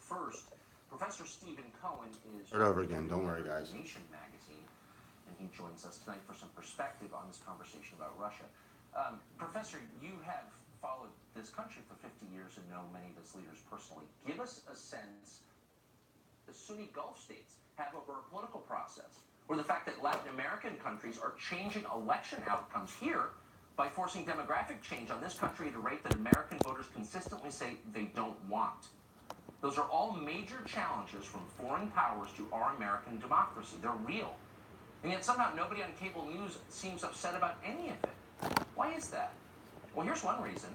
First, Professor Stephen Cohen is Start over again. Don't worry, guys. Nation magazine, and he joins us tonight for some perspective on this conversation about Russia. Professor, you have followed this country for 50 years and know many of its leaders personally. Give us a sense the Sunni Gulf states have over a political process, or the fact that Latin American countries are changing election outcomes here by forcing demographic change on this country at a rate that American voters consistently say they don't want. Those are all major challenges from foreign powers to our American democracy. They're real. And yet somehow nobody on cable news seems upset about any of it. Why is that? Well, here's one reason.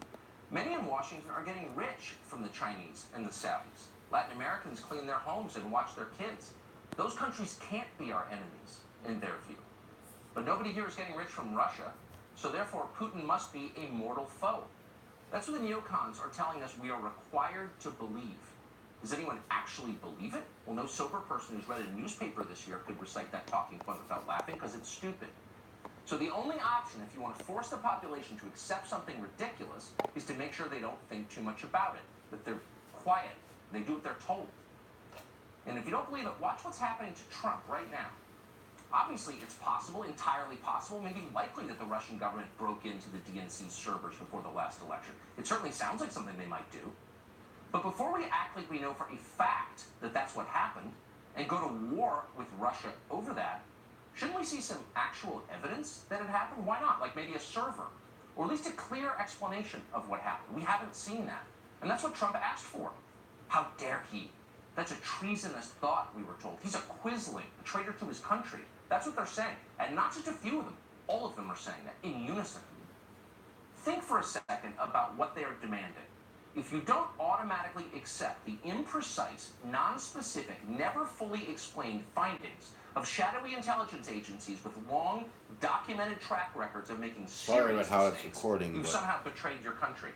Many in Washington are getting rich from the Chinese and the Saudis. Latin Americans clean their homes and watch their kids. Those countries can't be our enemies, in their view. But nobody here is getting rich from Russia, so therefore Putin must be a mortal foe. That's what the neocons are telling us we are required to believe. Does anyone actually believe it? Well, no sober person who's read a newspaper this year could recite that talking point without laughing, because it's stupid. So the only option, if you want to force the population to accept something ridiculous, is to make sure they don't think too much about it, that they're quiet, they do what they're told. And if you don't believe it, watch what's happening to Trump right now. Obviously, it's possible, entirely possible, maybe likely that the Russian government broke into the DNC servers before the last election. It certainly sounds like something they might do. But before we act like we know for a fact that that's what happened, and go to war with Russia over that, shouldn't we see some actual evidence that it happened? Why not? Like maybe a server, or at least a clear explanation of what happened. We haven't seen that. And that's what Trump asked for. How dare he? That's a treasonous thought, we were told. He's a quisling, a traitor to his country. That's what they're saying. And not just a few of them. All of them are saying that in unison. Think for a second about what they are demanding. If you don't automatically accept the imprecise, non-specific, never fully explained findings of shadowy intelligence agencies with long, documented track records of making serious mistakes, you've somehow betrayed your country.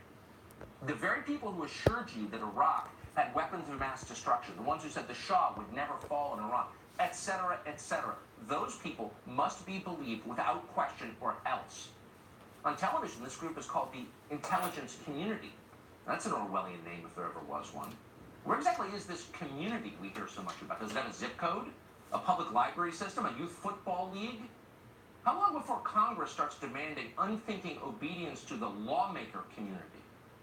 The very people who assured you that Iraq had weapons of mass destruction, the ones who said the Shah would never fall in Iran, etc., etc., those people must be believed without question or else. On television, this group is called the intelligence community. That's an Orwellian name if there ever was one. Where exactly is this community we hear so much about? Does it have a zip code? A public library system? A youth football league? How long before Congress starts demanding unthinking obedience to the lawmaker community?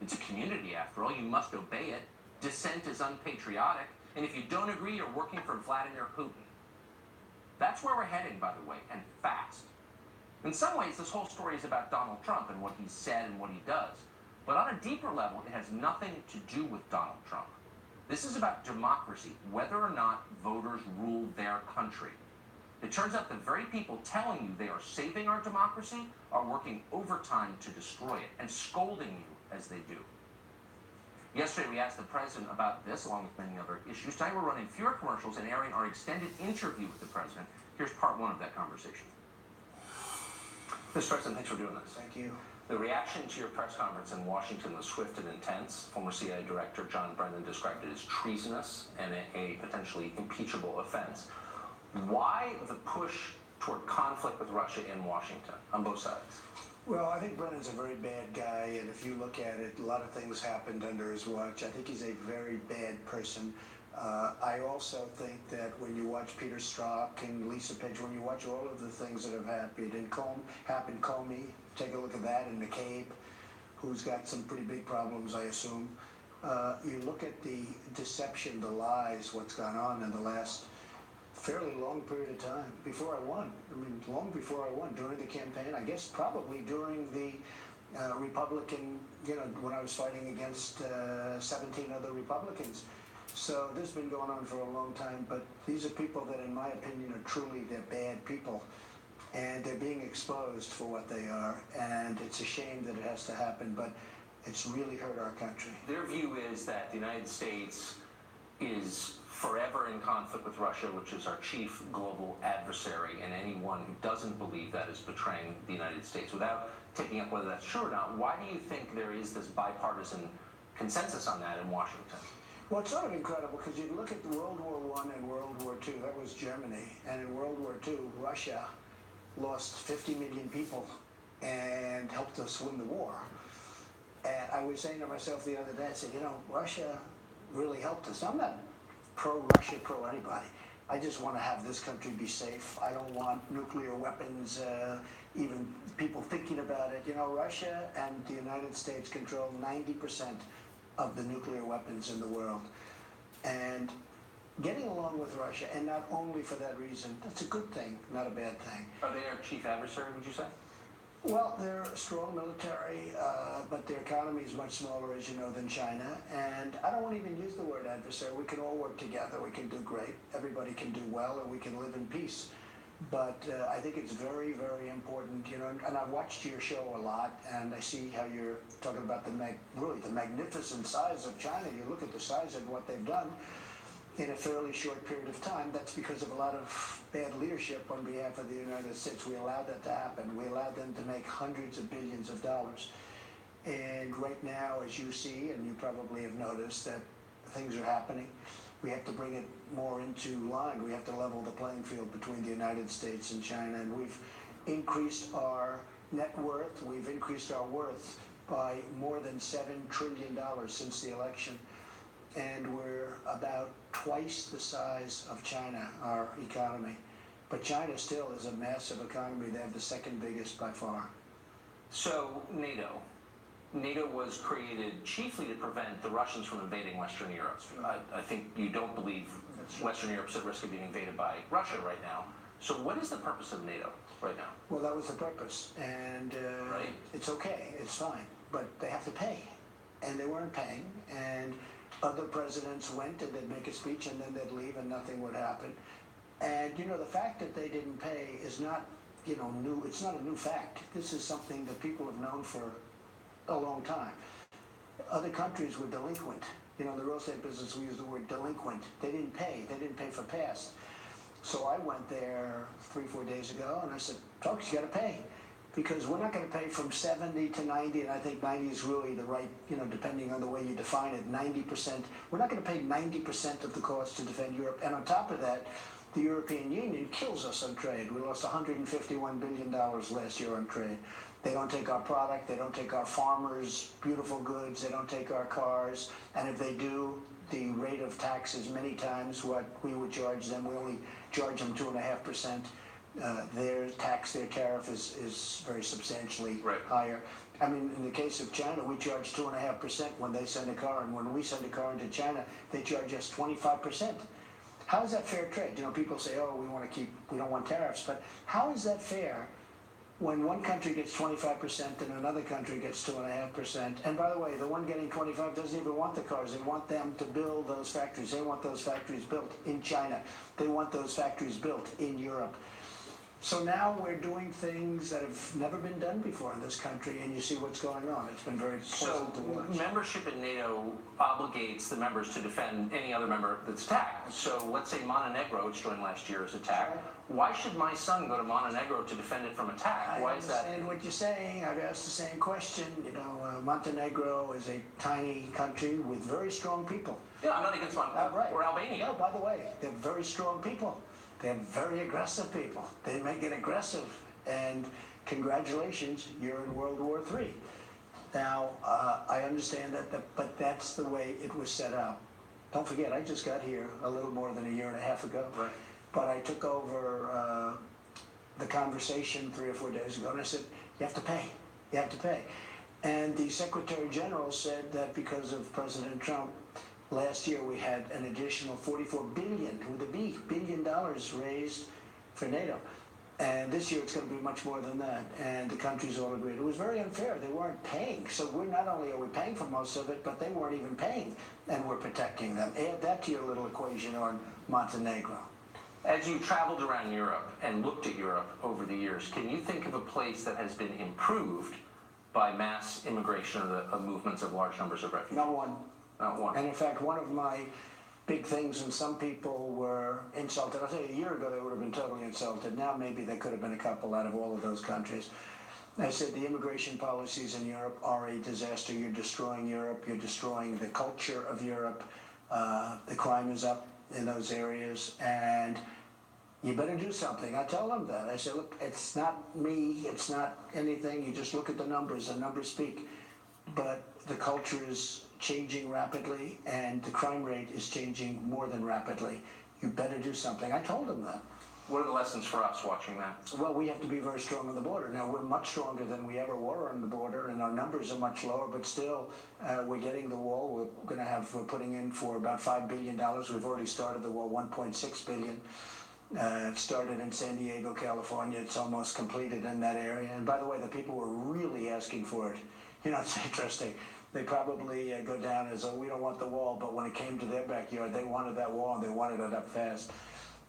It's a community, after all. You must obey it. Dissent is unpatriotic. And if you don't agree, you're working for Vladimir Putin. That's where we're heading, by the way, and fast. In some ways, this whole story is about Donald Trump and what he said and what he does. But on a deeper level, it has nothing to do with Donald Trump. This is about democracy, whether or not voters rule their country. It turns out the very people telling you they are saving our democracy are working overtime to destroy it and scolding you as they do. Yesterday, we asked the president about this, along with many other issues. Tonight, we're running fewer commercials and airing our extended interview with the president. Here's part one of that conversation. Mr. President, thanks for doing this. Thank you. The reaction to your press conference in Washington was swift and intense. Former CIA Director John Brennan described it as treasonous and a potentially impeachable offense. Why the push toward conflict with Russia in Washington on both sides? Well, I think Brennan's a very bad guy, and if you look at it, a lot of things happened under his watch. I think he's a very bad person. I also think that when you watch Peter Strzok and Lisa Page, when you watch all of the things that have happened in Comey, take a look at that, in McCabe, who's got some pretty big problems, I assume. You look at the deception, the lies, what's gone on in the last fairly long period of time, before I won. I mean, long before I won, during the campaign, I guess probably during the Republican, when I was fighting against 17 other Republicans. So this has been going on for a long time, but these are people that, in my opinion, are truly, they're bad people. And they're being exposed for what they are, and it's a shame that it has to happen, but it's really hurt our country. Their view is that the United States is forever in conflict with Russia, which is our chief global adversary, and anyone who doesn't believe that is betraying the United States. Without taking up whether that's true or not, why do you think there is this bipartisan consensus on that in Washington? Well, it's sort of incredible, because you look at World War I and World War II, that was Germany, and in World War II, Russia lost 50 million people and helped us win the war. And I was saying to myself the other day, I said, Russia really helped us. I'm not pro-Russia, pro-anybody. I just want to have this country be safe. I don't want nuclear weapons, even people thinking about it. You know, Russia and the United States control 90% of the nuclear weapons in the world. And getting along with Russia, and not only for that reason, that's a good thing, not a bad thing. Are they our chief adversary, would you say? Well, they're a strong military, but their economy is much smaller, as you know, than China. And I don't want to even use the word adversary. We can all work together. We can do great. Everybody can do well, and we can live in peace. But I think it's very, very important, you know, and I've watched your show a lot, and I see how you're talking about really the magnificent size of China. You look at the size of what they've done in a fairly short period of time. That's because of a lot of bad leadership on behalf of the United States. We allowed that to happen. We allowed them to make hundreds of billions of dollars. And right now, as you see, and you probably have noticed, that things are happening. We have to bring it more into line. We have to level the playing field between the United States and China. And we've increased our net worth. We've increased our worth by more than $7 trillion since the election. And we're about twice the size of China, our economy. But China still is a massive economy. They have the second biggest by far. So, NATO. NATO was created chiefly to prevent the Russians from invading Western Europe. I think you don't believe Western Europe's at risk of being invaded by Russia right now. So what is the purpose of NATO right now? Well, that was the purpose. And right. It's okay. It's fine. But they have to pay. And they weren't paying. And other presidents went and they'd make a speech and then they'd leave and nothing would happen. And, you know, the fact that they didn't pay is not, you know, new. It's not a new fact. This is something that people have known for a long time. Other countries were delinquent. You know, in the real estate business, we use the word delinquent. They didn't pay. They didn't pay for past. So I went there 3-4 days ago and I said, folks, you got to pay. Because we're not going to pay from 70 to 90, and I think 90 is really the right, you know, depending on the way you define it, 90%. We're not going to pay 90% of the cost to defend Europe. And on top of that, the European Union kills us on trade. We lost $151 billion last year on trade. They don't take our product, they don't take our farmers' beautiful goods, they don't take our cars, and if they do, the rate of tax is many times what we would charge them. We only charge them 2.5%. Their tax, their tariff is very substantially higher. I mean, in the case of China, we charge 2.5% when they send a car, and when we send a car into China, they charge us 25%. How is that fair trade? You know, people say, oh, we don't want tariffs, but how is that fair when one country gets 25% and another country gets 2.5%? And by the way, the one getting 25 doesn't even want the cars. They want them to build those factories. They want those factories built in China. They want those factories built in Europe. So now we're doing things that have never been done before in this country, and you see what's going on. It's been very pleasant to watch. So membership in NATO obligates the members to defend any other member that's attacked. So let's say Montenegro, which joined last year, is attacked. Why should my son go to Montenegro to defend it from attack? Why is that? I understand what you're saying. I've asked the same question. You know, Montenegro is a tiny country with very strong people. Yeah, I'm not against Montenegro or Albania. No, by the way, they're very strong people. They're very aggressive people. They make it aggressive. And congratulations, you're in World War III. Now, I understand that, but that's the way it was set up. Don't forget, I just got here a little more than a year and a half ago. Right. But I took over the conversation 3 or 4 days ago, and I said, you have to pay. You have to pay. And the Secretary General said that because of President Trump, last year we had an additional $44 billion, with a B, billion dollars raised for NATO. And this year it's going to be much more than that. And the countries all agreed. It was very unfair. They weren't paying. So we're not only are we paying for most of it, but they weren't even paying. And we're protecting them. Add that to your little equation on Montenegro. As you traveled around Europe and looked at Europe over the years, can you think of a place that has been improved by mass immigration or the movements of large numbers of refugees? Not one. Not one. And in fact, one of my big things, and some people were insulted. I'll tell you, a year ago they would have been totally insulted. Now maybe there could have been a couple out of all of those countries. I said the immigration policies in Europe are a disaster. You're destroying Europe. You're destroying the culture of Europe. The crime is up in those areas, and you better do something. I tell them that. I say, look, it's not me. It's not anything. You just look at the numbers. The numbers speak. But the culture is changing rapidly, and the crime rate is changing more than rapidly. You better do something. I told them that. What are the lessons for us watching that? Well, we have to be very strong on the border. Now, we're much stronger than we ever were on the border, and our numbers are much lower, but still, we're getting the wall. We're putting in for about $5 billion. We've already started the wall, $1.6 billion. It started in San Diego, California. It's almost completed in that area. And by the way, the people were really asking for it. You know, it's interesting. They probably go down as, oh, we don't want the wall, but when it came to their backyard, they wanted that wall, and they wanted it up fast.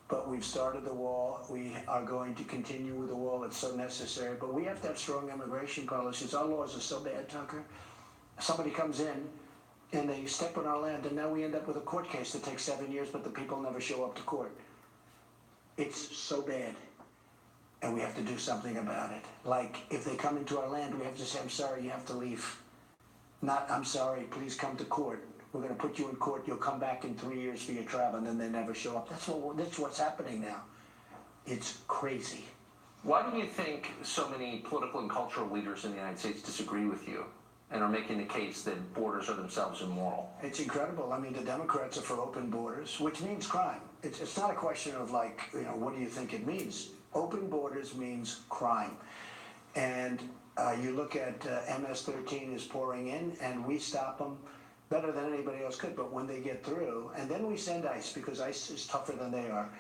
But we've started the wall. We are going to continue with the wall. It's so necessary. But we have to have strong immigration policies. Our laws are so bad, Tucker. Somebody comes in, and they step on our land, and now we end up with a court case that takes 7 years, but the people never show up to court. It's so bad, and we have to do something about it. Like, if they come into our land, we have to say, I'm sorry, you have to leave. Not, I'm sorry, please come to court. We're going to put you in court. You'll come back in 3 years for your trial, and then they never show up. That's what's happening now. It's crazy. Why do you think so many political and cultural leaders in the United States disagree with you and are making the case that borders are themselves immoral? It's incredible. I mean, the Democrats are for open borders, which means crime. It's not a question of, like, you know, what do you think it means? Open borders means crime. And you look at MS-13 is pouring in, and we stop them better than anybody else could. But when they get through, and then we send ICE, because ICE is tougher than they are.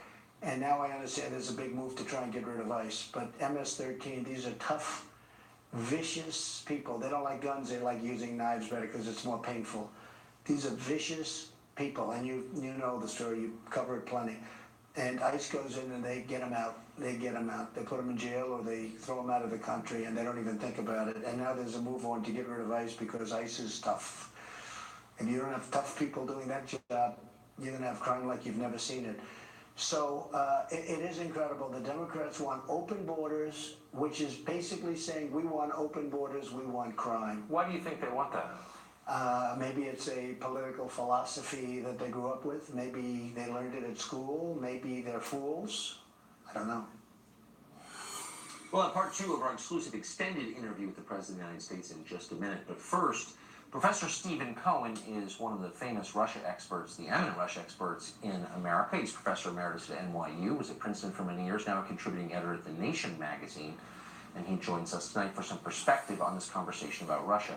And now I understand there's a big move to try and get rid of ICE. But MS-13, these are tough, vicious people. They don't like guns. They like using knives better because it's more painful. These are vicious people, and you know the story. You cover it plenty. And ICE goes in and they get them out. They get them out. They put them in jail, or they throw them out of the country, and they don't even think about it. And now there's a move on to get rid of ICE because ICE is tough. And you don't have tough people doing that job, you're going to have crime like you've never seen it. So it is incredible. The Democrats want open borders, which is basically saying we want open borders, we want crime. Why do you think they want that? Maybe it's a political philosophy that they grew up with. Maybe they learned it at school. Maybe they're fools. I don't know. Well, in part two of our exclusive extended interview with the President of the United States in just a minute. But first, Professor Stephen Cohen is one of the famous Russia experts, the eminent Russia experts in America. He's professor emeritus at NYU, was at Princeton for many years, now a contributing editor at The Nation magazine. And he joins us tonight for some perspective on this conversation about Russia.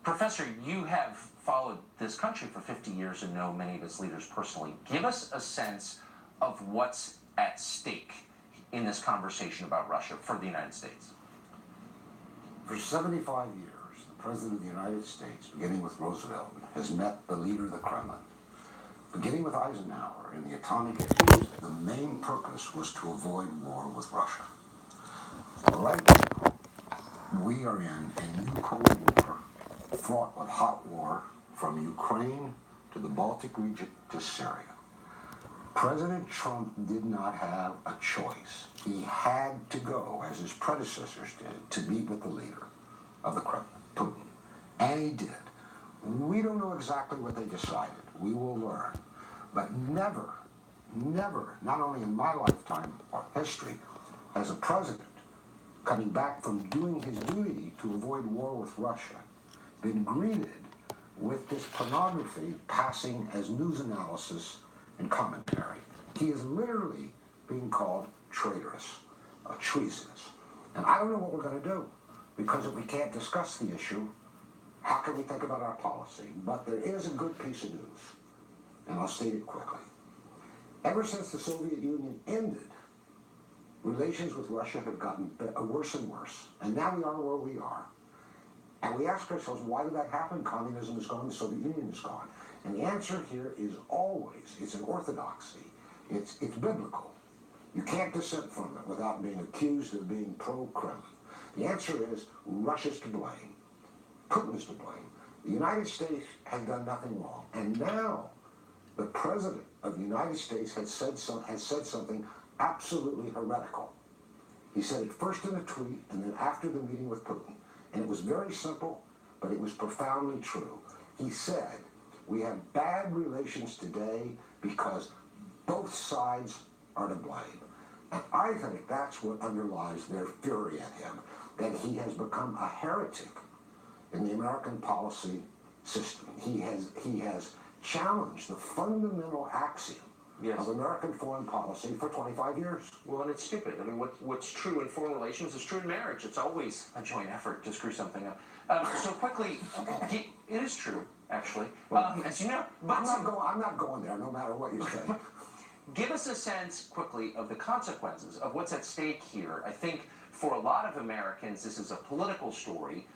Professor, you have followed this country for 50 years and know many of its leaders personally. Give us a sense of what's at stake in this conversation about Russia for the United States. For 75 years, the President of the United States, beginning with Roosevelt, has met the leader of the Kremlin. Beginning with Eisenhower in the atomic age, the main purpose was to avoid war with Russia. Right now, we are in a new Cold War, fought with hot war from Ukraine to the Baltic region to Syria. President Trump did not have a choice. He had to go, as his predecessors did, to meet with the leader of the Kremlin, Putin. And he did. We don't know exactly what they decided. We will learn. But never, not only in my lifetime or history, has a president coming back from doing his duty to avoid war with Russia been greeted with this pornography passing as news analysis and commentary. He is literally being called traitorous, treasonous. And I don't know what we're going to do, because if we can't discuss the issue, how can we think about our policy? But there is a good piece of news, and I'll state it quickly. Ever since the Soviet Union ended, relations with Russia have gotten worse and worse, and now we are where we are. And we ask ourselves, why did that happen? Communism is gone, the Soviet Union is gone. And the answer here is always, it's an orthodoxy. It's biblical. You can't dissent from it without being accused of being pro-Kremlin. The answer is Russia's to blame. Putin is to blame. The United States has done nothing wrong. And now the President of the United States has said something absolutely heretical. He said it first in a tweet and then after the meeting with Putin. And it was very simple, but it was profoundly true. He said, we have bad relations today because both sides are to blame. And I think that's what underlies their fury at him, that he has become a heretic in the American policy system. He has challenged the fundamental axiom of American foreign policy for 25 years. Well, and it's stupid. I mean, what's true in foreign relations is true in marriage. It's always a joint effort to screw something up. So quickly, it is true, actually. As you know, but I'm not going there, no matter what you say. Give us a sense, quickly, of the consequences of what's at stake here. I think for a lot of Americans, this is a political story,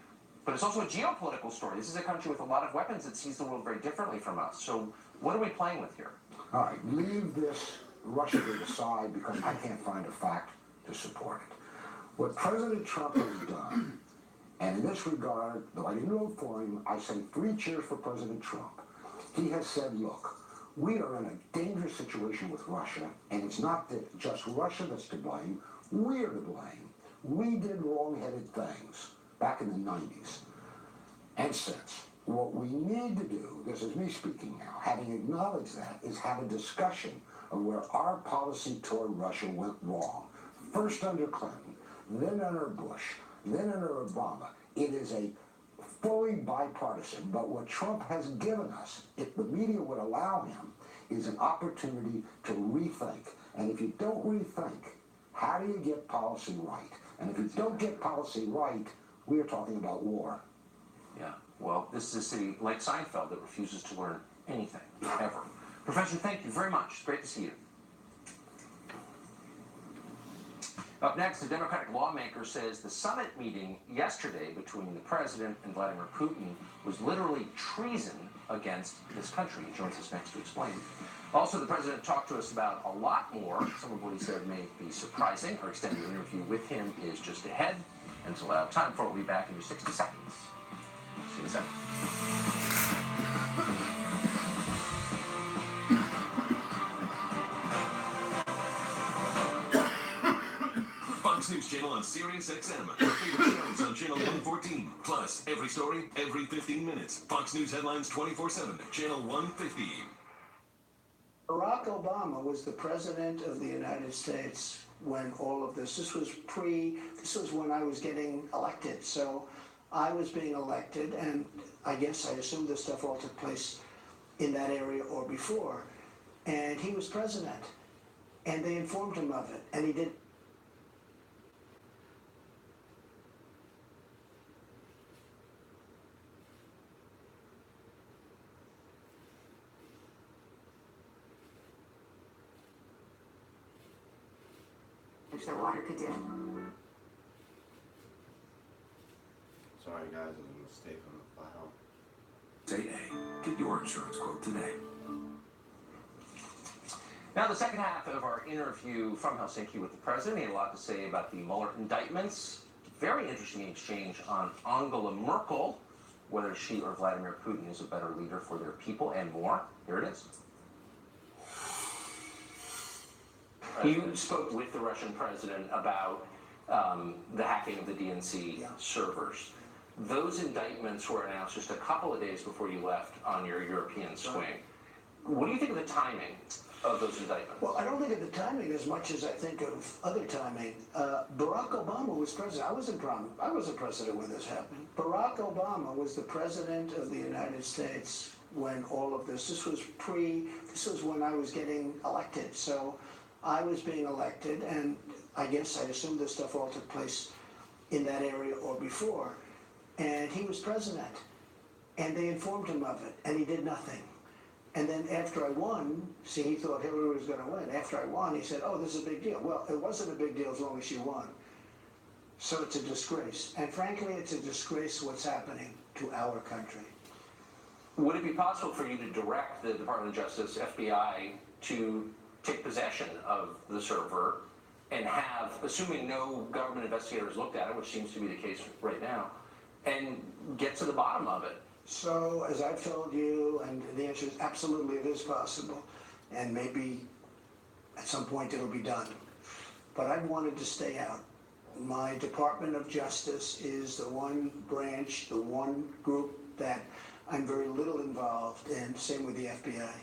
but it's also a geopolitical story. This is a country with a lot of weapons that sees the world very differently from us. So what are we playing with here? All right, leave this Russia to the side because I can't find a fact to support it. What President Trump has done, and in this regard, though I didn't vote for him, I say 3 cheers for President Trump. He has said, look, we are in a dangerous situation with Russia, and it's not just Russia that's to blame. We're to blame. We did wrong-headed things back in the 90s and since. What we need to do, this is me speaking now, having acknowledged that, is have a discussion of where our policy toward Russia went wrong. First under Clinton, then under Bush, then under Obama. It is a fully bipartisan, but what Trump has given us, if the media would allow him, is an opportunity to rethink. And if you don't rethink, how do you get policy right? And if you don't get policy right, we are talking about war. Yeah, well, this is a city like Seinfeld that refuses to learn anything, ever. Professor, thank you very much. Great to see you. Up next, a Democratic lawmaker says the summit meeting yesterday between the president and Vladimir Putin was literally treason against this country. He joins us next to explain. Also, the president talked to us about a lot more. Some of what he said may be surprising. Our extended interview with him is just ahead. Until I have time for it, we'll be back in 60 seconds. See you in a second. Fox News Channel on Sirius XM. Your favorite shows on Channel 114. Plus, every story, every 15 minutes. Fox News headlines 24/7. Channel 150. Barack Obama was the president of the United States when all of this was when I was getting elected. So I was being elected, and I guess I assumed this stuff all took place in that area or before. And he was president, and they informed him of it, and he did. Which their water could do. Sorry guys, it was a mistake on the file. Say A. Get your insurance quote today. Now, the second half of our interview from Helsinki with the president, he had a lot to say about the Mueller indictments. Very interesting exchange on Angela Merkel, whether she or Vladimir Putin is a better leader for their people, and more. Here it is. You spoke with the Russian president about the hacking of the DNC servers. Those indictments were announced just a couple of days before you left on your European swing. What do you think of the timing of those indictments? Well, I don't think of the timing as much as I think of other timing. Barack Obama was president. I wasn't president when this happened. Barack Obama was the president of the United States when all of this was when I was getting elected. So I was being elected, and I guess I assumed this stuff all took place in that area or before. And he was president, and they informed him of it, and he did nothing. And then after I won, see, he thought Hillary was going to win. After I won, he said, oh, this is a big deal. Well, it wasn't a big deal as long as she won. So it's a disgrace. And frankly, it's a disgrace what's happening to our country. Would it be possible for you to direct the Department of Justice, FBI, to take possession of the server and have, assuming no government investigators looked at it, which seems to be the case right now, and get to the bottom of it? So, as I've told you, and the answer is absolutely it is possible, and maybe at some point it'll be done. But I've wanted to stay out. My Department of Justice is the one branch, the one group that I'm very little involved in, same with the FBI.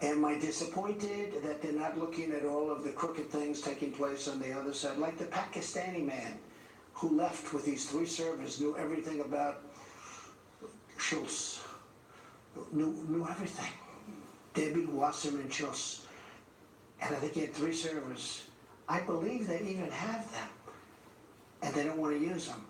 Am I disappointed that they're not looking at all of the crooked things taking place on the other side? Like the Pakistani man who left with these 3 servers, knew everything about Schultz knew everything. Debbie, Wasserman, Schultz. And I think he had 3 servers. I believe they even have them, and they don't want to use them.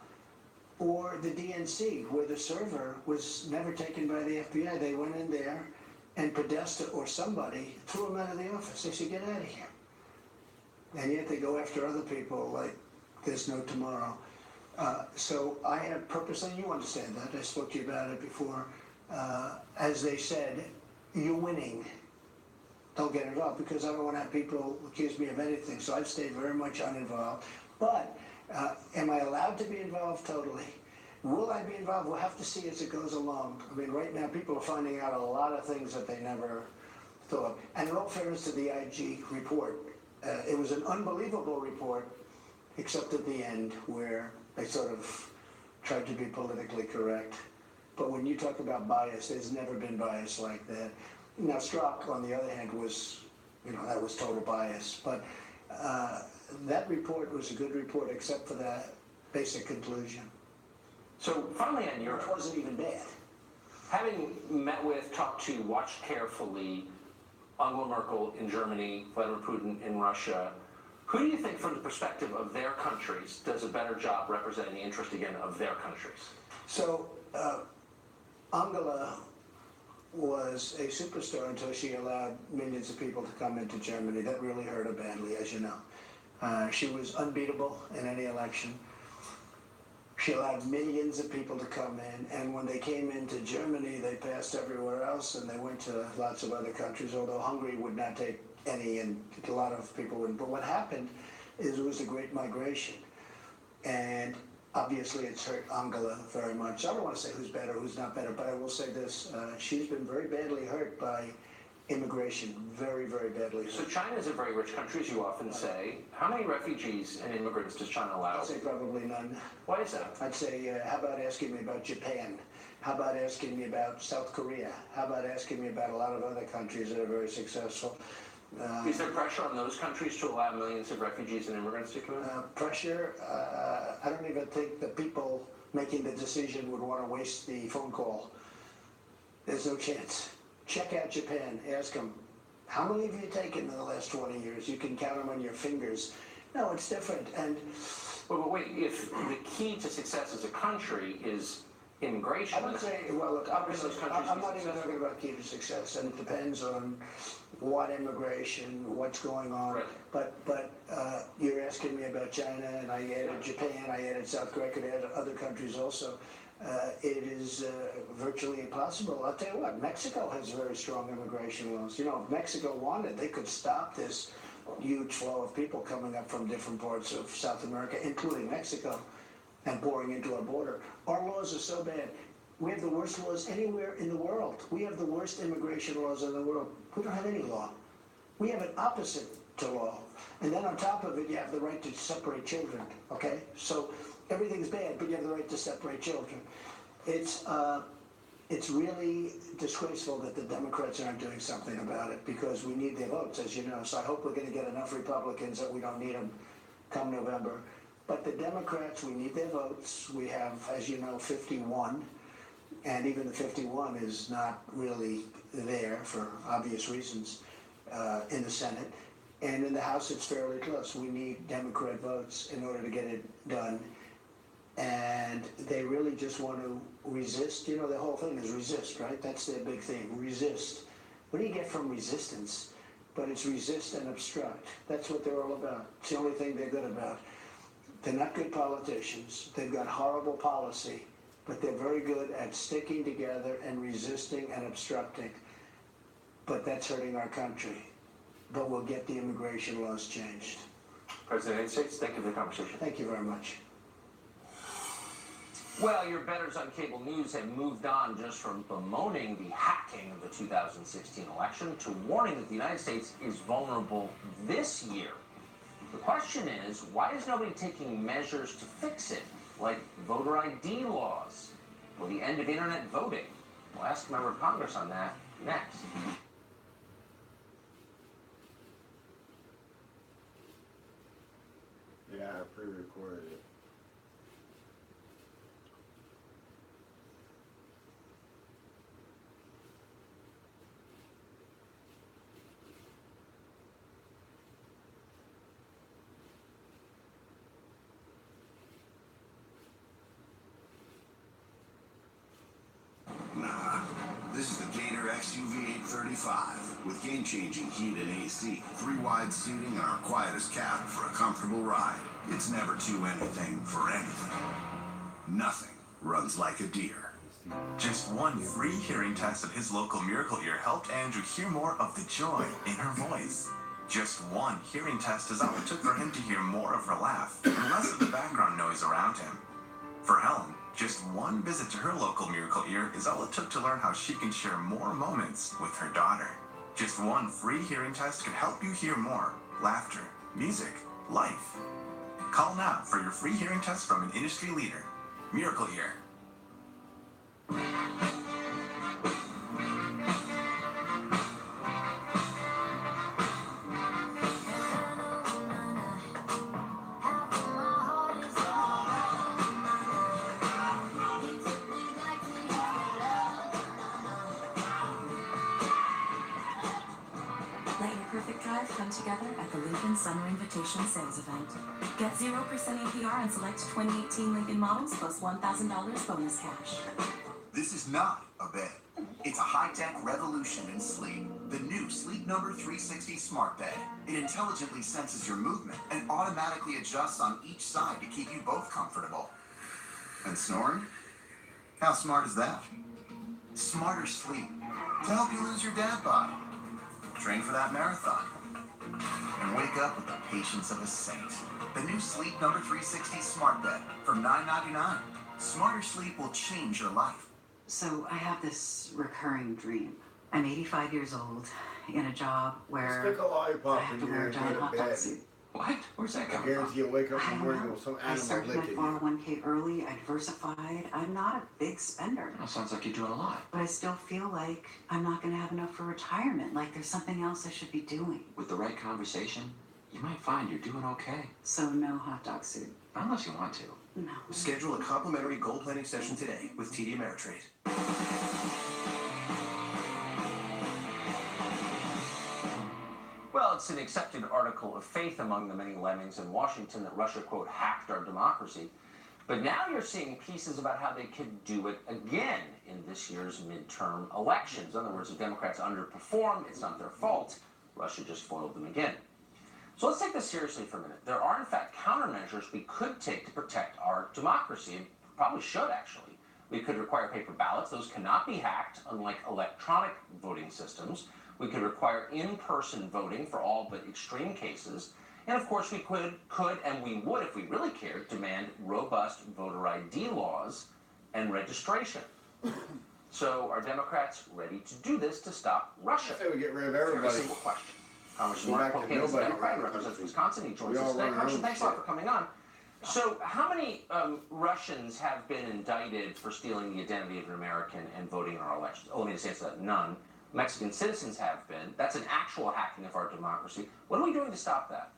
Or the DNC, where the server was never taken by the FBI. They went in there, and Podesta or somebody threw him out of the office. They said, get out of here. And yet they go after other people like there's no tomorrow. So I have purposely, you understand that, I spoke to you about it before. As they said, you're winning. Don't get involved, because I don't want to have people accuse me of anything. So I've stayed very much uninvolved. But am I allowed to be involved? Totally. Will I be involved? We'll have to see as it goes along. I mean, right now people are finding out a lot of things that they never thought. And in all fairness to the IG report, it was an unbelievable report, except at the end where they sort of tried to be politically correct. But when you talk about bias, there's never been bias like that. Now, Strzok, on the other hand, was, that was total bias. But that report was a good report, except for that basic conclusion. So finally on Europe, Which wasn't even bad. having met with, talked to, watched carefully Angela Merkel in Germany, Vladimir Putin in Russia, who do you think, from the perspective of their countries, does a better job representing the interest, again, of their countries? So Angela was a superstar until she allowed millions of people to come into Germany. That really hurt her badly, as you know. She was unbeatable in any election. She allowed millions of people to come in, and when they came into Germany, they passed everywhere else, and they went to lots of other countries, although Hungary would not take any, and a lot of people wouldn't. But what happened is it was a great migration, and obviously it's hurt Angela very much. I don't want to say who's better, who's not better, but I will say this. She's been very badly hurt by immigration, very, very badly hurt. So China is a very rich country, as you often say. How many refugees and immigrants does China allow? I'd say probably none. Why is that? I'd say, how about asking me about Japan? How about asking me about South Korea? How about asking me about a lot of other countries that are very successful? Is there pressure on those countries to allow millions of refugees and immigrants to come in? Pressure, I don't even think the people making the decision would want to waste the phone call. There's no chance. Check out Japan, ask them, how many have you taken in the last 20 years? You can count them on your fingers. No, it's different. And But wait, if the key to success as a country is immigration, I would say, well, look, how can those countries I'm be not even successful? talking about key to success, and it depends on what immigration, what's going on. Right. But you're asking me about China, and I added Japan, I added South Korea, I could add other countries also. It is virtually impossible. I'll tell you what, Mexico has very strong immigration laws. If Mexico wanted, they could stop this huge flow of people coming up from different parts of South America, including Mexico, and pouring into our border. Our laws are so bad. We have the worst laws anywhere in the world. We have the worst immigration laws in the world. We don't have any law. We have an opposite to law. And then on top of it, you have the right to separate children, okay? So everything's bad, but you have the right to separate children. It's really disgraceful that the Democrats aren't doing something about it, because we need their votes, as you know. So I hope we're going to get enough Republicans that we don't need them come November. But the Democrats, we need their votes. We have, as you know, 51. And even the 51 is not really there for obvious reasons in the Senate. And in the House, it's fairly close. We need Democrat votes in order to get it done. And they really just want to resist. The whole thing is resist, right? That's their big thing, resist. What do you get from resistance? But it's resist and obstruct. That's what they're all about. It's the only thing they're good about. They're not good politicians. They've got horrible policy, but they're very good at sticking together and resisting and obstructing. But that's hurting our country. But we'll get the immigration laws changed. President of the United States, thank you for the conversation. Thank you very much. Well, your bettors on cable news have moved on just from bemoaning the hacking of the 2016 election to warning that the United States is vulnerable this year. The question is, why is nobody taking measures to fix it, like voter ID laws or the end of internet voting? We'll ask a member of Congress on that next. Yeah, I pre-recorded it. XUV 835 with game-changing heat and AC, 3 wide seating, and our quietest cabin for a comfortable ride. It's never too anything for anything. Nothing runs like a deer. Just one free hearing test at his local Miracle Ear helped Andrew hear more of the joy in her voice. Just one hearing test is all it took for him to hear more of her laugh and less of the background noise around him. For Helen, just one visit to her local Miracle Ear is all it took to learn how she can share more moments with her daughter. Just one free hearing test could help you hear more laughter, music, life. Call now for your free hearing test from an industry leader. Miracle Ear. Let your perfect drive come together at the Lincoln Summer Invitation Sales Event. Get 0% APR on select 2018 Lincoln models plus $1,000 bonus cash. This is not a bed. It's a high-tech revolution in sleep. The new Sleep Number 360 Smart Bed. It intelligently senses your movement and automatically adjusts on each side to keep you both comfortable. And snoring? How smart is that? Smarter sleep to help you lose your dad bod. Train for that marathon. And wake up with the patience of a saint. The new Sleep Number 360 Smart Bed from $9.99. Smarter sleep will change your life. So I have this recurring dream. I'm 85 years old in a job where Stick a lollipop I have in to your wear a ear and giant go hot to dog bed. suit. What? Where's that I coming from? guarantee you'll wake up I in the don't morning know. with some I animal started my licking you. 401k early. I diversified. I'm not a big spender. Well, sounds like you're doing a lot. But I still feel like I'm not going to have enough for retirement. Like there's something else I should be doing. With the right conversation, you might find you're doing okay. So no hot dog suit. Unless you want to. No. Schedule a complimentary gold planning session today with TD Ameritrade. Well, it's an accepted article of faith among the many lemmings in Washington that Russia, quote, hacked our democracy. But now you're seeing pieces about how they could do it again in this year's midterm elections. In other words, if Democrats underperform, it's not their fault. Russia just foiled them again. So let's take this seriously for a minute. There are, in fact, countermeasures we could take to protect our democracy, and probably should, actually. We could require paper ballots. Those cannot be hacked, unlike electronic voting systems. We could require in-person voting for all but extreme cases. And of course, we could and we would, if we really cared, demand robust voter ID laws and registration. So are Democrats ready to do this to stop Russia? I say we get rid of Very everybody. simple question. Congressman Go Mark back to Pocan is a nobody Democrat, around the represents country. Wisconsin. He joins We us all today. run our Congressman, own thanks a lot shit. for coming on. So how many Russians have been indicted for stealing the identity of an American and voting in our elections? Oh, let me just answer that. None. Mexican citizens have been. That's an actual hacking of our democracy. What are we doing to stop that?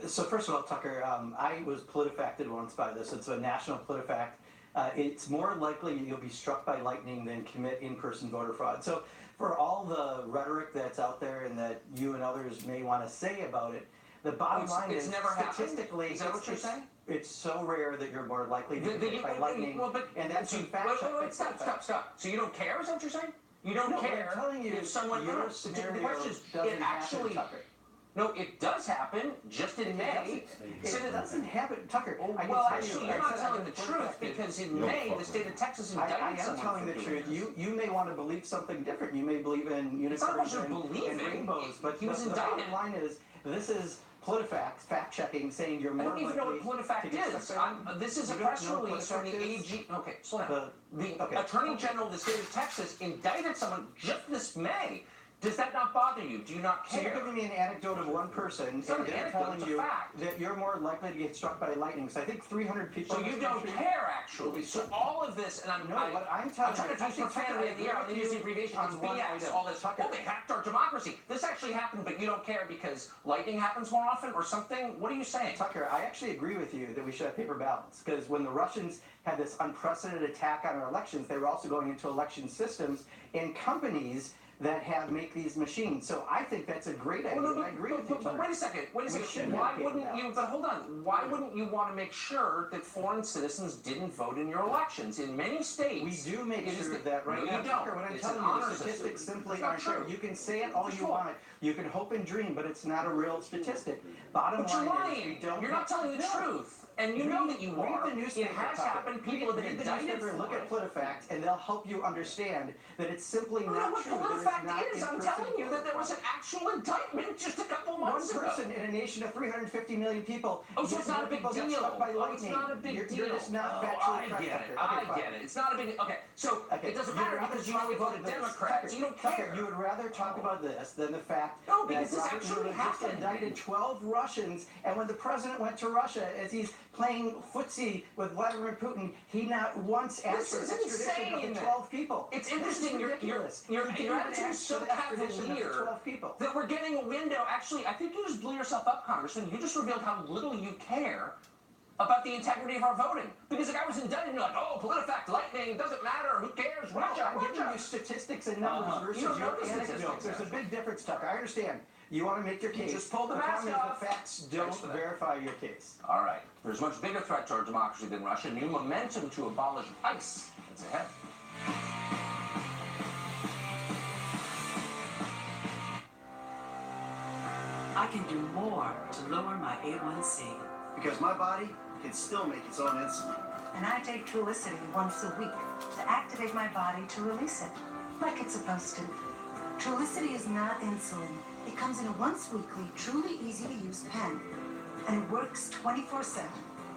So first of all, Tucker, I was PolitiFacted once by this. It's a national PolitiFact. It's more likely you'll be struck by lightning than commit in-person voter fraud. So for all the rhetoric that's out there and that you and others may want to say about it, the bottom line It's is never happened? statistically, Is that what you're saying? It's so rare that you're more likely to get hit by lightning. Well, but and that's in fact. wait, stop. So you don't care? Is that what you're saying? You don't No, care I'm telling you, if someone. your The scenario question is, doesn't it actually. happen, Tucker. No, it does happen. Just in May. It doesn't happen, Tucker. I can Well, tell actually, you, you're I not said telling I'm the truth PolitiFacted. because in May, the state of Texas I indicted am someone telling for the doing truth. this. You may want to believe something different. You may believe in It's not a unicorns question of and believing. rainbows, but He was the indicted. bottom line is this is PolitiFact fact-checking saying you're I more don't even know what likely PolitiFact to get is. stuck This is a You don't press know what release from the PolitiFact is? AG. Okay, slow down. The okay. Attorney General of the state of Texas indicted someone just this May. Does that not bother you? Do you not So care? you're giving me an anecdote of one person, It's not and an they're anecdote, telling it's a you fact. that you're more likely to get struck by lightning. So I think 300 people. So in you this don't country- care, actually. So all of this, and No, what I'm telling trying you, to I use think profanity in the air. I'm Tucker, going to use the abbreviation. It's on one BS. item. All this. Tucker. Oh, they hacked our democracy. This actually happened, but you don't care because lightning happens more often or something? What are you saying? Tucker, I actually agree with you that we should have paper ballots because when the Russians had this unprecedented attack on our elections, they were also going into election systems and companies that make these machines. So I think that's a great idea. And I agree with you. But wait a second. Why wouldn't you? But hold on. Why wouldn't you want to make sure that foreign citizens didn't vote in your elections? In many states, we do make sure that right now. You don't. What I'm telling you, the statistics simply aren't true. You can say it all you want. You can hope and dream, but it's not a real statistic. Bottom line is, we don't. You're not telling the truth. And you know that you are. Read the newspaper. It has happened. People have been indicted for it. Look at PolitiFact, and they'll help you understand that it's simply not true. What PolitiFact is, I'm telling you that there was an actual indictment just a couple months ago. One person in a nation of 350 million people. Oh, so it's not a big deal. It's not a big deal. You're just not factually correct. I get it. It's not a big deal. Okay, so it doesn't matter because you only voted Democrats. You don't care. You would rather talk about this than the fact that this actually just indicted 12 Russians, and when the president went to Russia, as he's playing footsie with Vladimir Putin, he not once asked for extradition of the 12 people. It's interesting. Your attitude is so cavalier that we're getting a window. Actually, I think you just blew yourself up, Congressman. You just revealed how little you care about the integrity of our voting. Because the guy was indicted, and you're like, oh, PolitiFact, lightning, doesn't matter, who cares, Russia, I'm giving you statistics and numbers versus your anecdotes. There's a big difference, Tucker. I understand. You want to make your case. Just pull the mask off. The facts don't verify your case. All right. There's a much bigger threat to our democracy than Russia. New momentum to abolish ICE is ahead. I can do more to lower my A1C. Because my body can still make its own insulin. And I take Trulicity once a week to activate my body to release it, like it's supposed to. Trulicity is not insulin. It comes in a once-weekly, truly easy-to-use pen, and it works 24/7.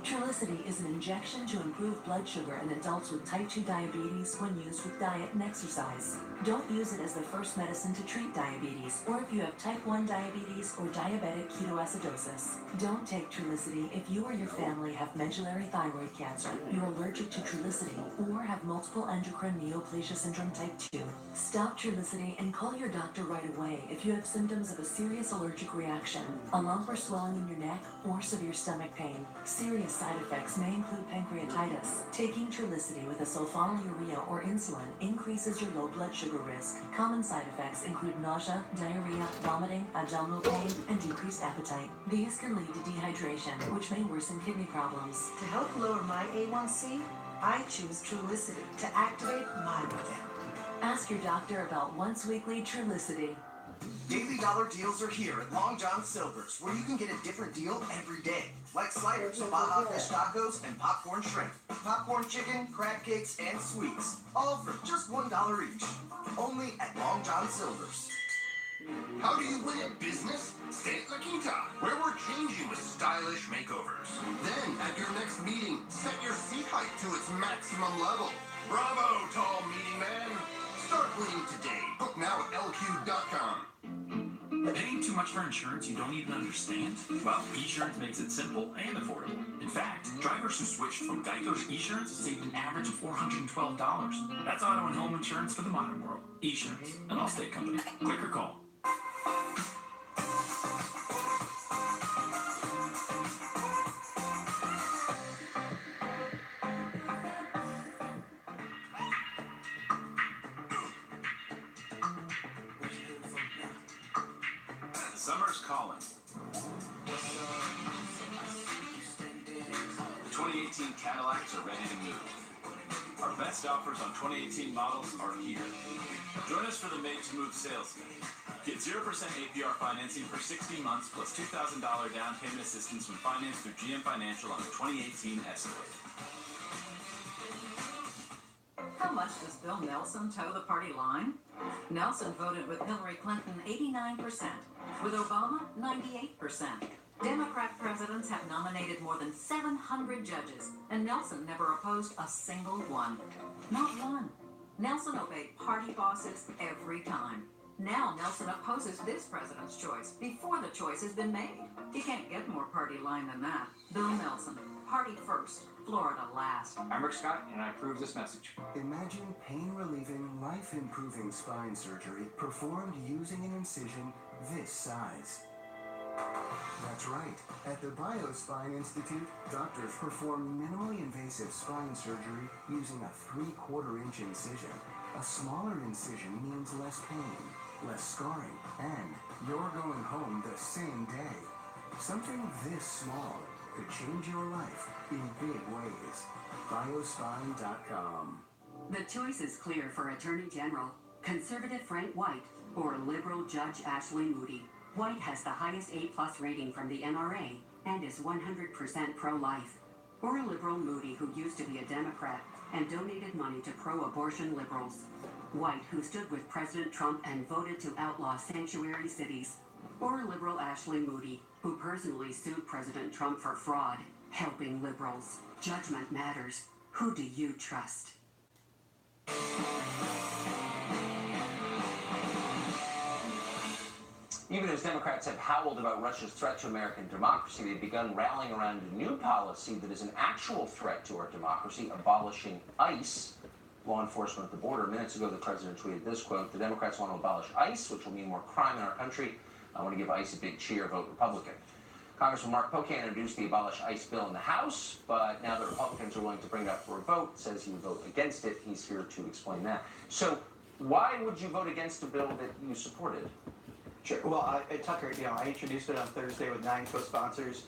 Trulicity is an injection to improve blood sugar in adults with type 2 diabetes when used with diet and exercise. Don't use it as the first medicine to treat diabetes, or if you have type 1 diabetes or diabetic ketoacidosis. Don't take Trulicity if you or your family have medullary thyroid cancer, you're allergic to Trulicity, or have multiple endocrine neoplasia syndrome type 2. Stop Trulicity and call your doctor right away if you have symptoms of a serious allergic reaction, a lump or swelling in your neck, or severe stomach pain. Serious side effects may include pancreatitis. Taking Trulicity with a sulfonylurea or insulin increases your low blood sugar risk. Common side effects include nausea, diarrhea, vomiting, abdominal pain, and decreased appetite. These can lead to dehydration, which may worsen kidney problems. To help lower my A1C, I choose Trulicity to activate my body. Ask your doctor about once-weekly Trulicity. Daily dollar deals are here at Long John Silver's, where you can get a different deal every day. Like sliders, Baja Fish Tacos, and popcorn shrimp. Popcorn chicken, crab cakes, and sweets. All for just $1 each. Only at Long John Silver's. How do you win in business? Stay at La Quinta, where we're changing with stylish makeovers. Then, at your next meeting, set your seat height to its maximum level. Bravo, tall meeting man! Start winning today. Book now at lq.com. Paying too much for insurance you don't even understand? Well, eSurance makes it simple and affordable. In fact, drivers who switched from Geico to eSurance saved an average of $412. That's auto and home insurance for the modern world. eSurance, an Allstate company. Click or call. Summer's calling. The 2018 Cadillacs are ready to move. Our best offers on 2018 models are here. Join us for the Made to Move sales day. Get 0% APR financing for 60 months plus $2,000 down payment assistance when financed through GM Financial on the 2018 Escalade. How much does Bill Nelson toe the party line? Nelson voted with Hillary Clinton 89%, with Obama 98%. Democrat presidents have nominated more than 700 judges, and Nelson never opposed a single one. Not one. Nelson obeyed party bosses every time. Now Nelson opposes this president's choice before the choice has been made. You can't get more party line than that. Bill Nelson, party first, Florida last. I'm Rick Scott, and I approve this message. Imagine pain-relieving, life-improving spine surgery performed using an incision this size. That's right. At the BioSpine Institute, doctors perform minimally invasive spine surgery using a 3/4 inch incision. A smaller incision means less pain, less scarring, and you're going home the same day. Something this small could change your life in big ways. Biospine.com. The choice is clear for Attorney General, conservative Frank White or liberal Judge Ashley Moody. White has the highest A+ rating from the NRA and is 100% pro-life. Or liberal Moody, who used to be a Democrat and donated money to pro-abortion liberals. White, who stood with President Trump and voted to outlaw sanctuary cities. Or liberal Ashley Moody, who personally sued President Trump for fraud, helping liberals. Judgment matters. Who do you trust? Even as Democrats have howled about Russia's threat to American democracy, they've begun rallying around a new policy that is an actual threat to our democracy, abolishing ICE, law enforcement at the border. Minutes ago, the president tweeted this quote: "The Democrats want to abolish ICE, which will mean more crime in our country. I want to give ICE a big cheer, vote Republican." Congressman Mark Pocan introduced the Abolish ICE bill in the House, but now that Republicans are willing to bring it up for a vote, says he would vote against it. He's here to explain that. So why would you vote against a bill that you supported? Sure. Well, Tucker, I introduced it on Thursday with 9 co-sponsors.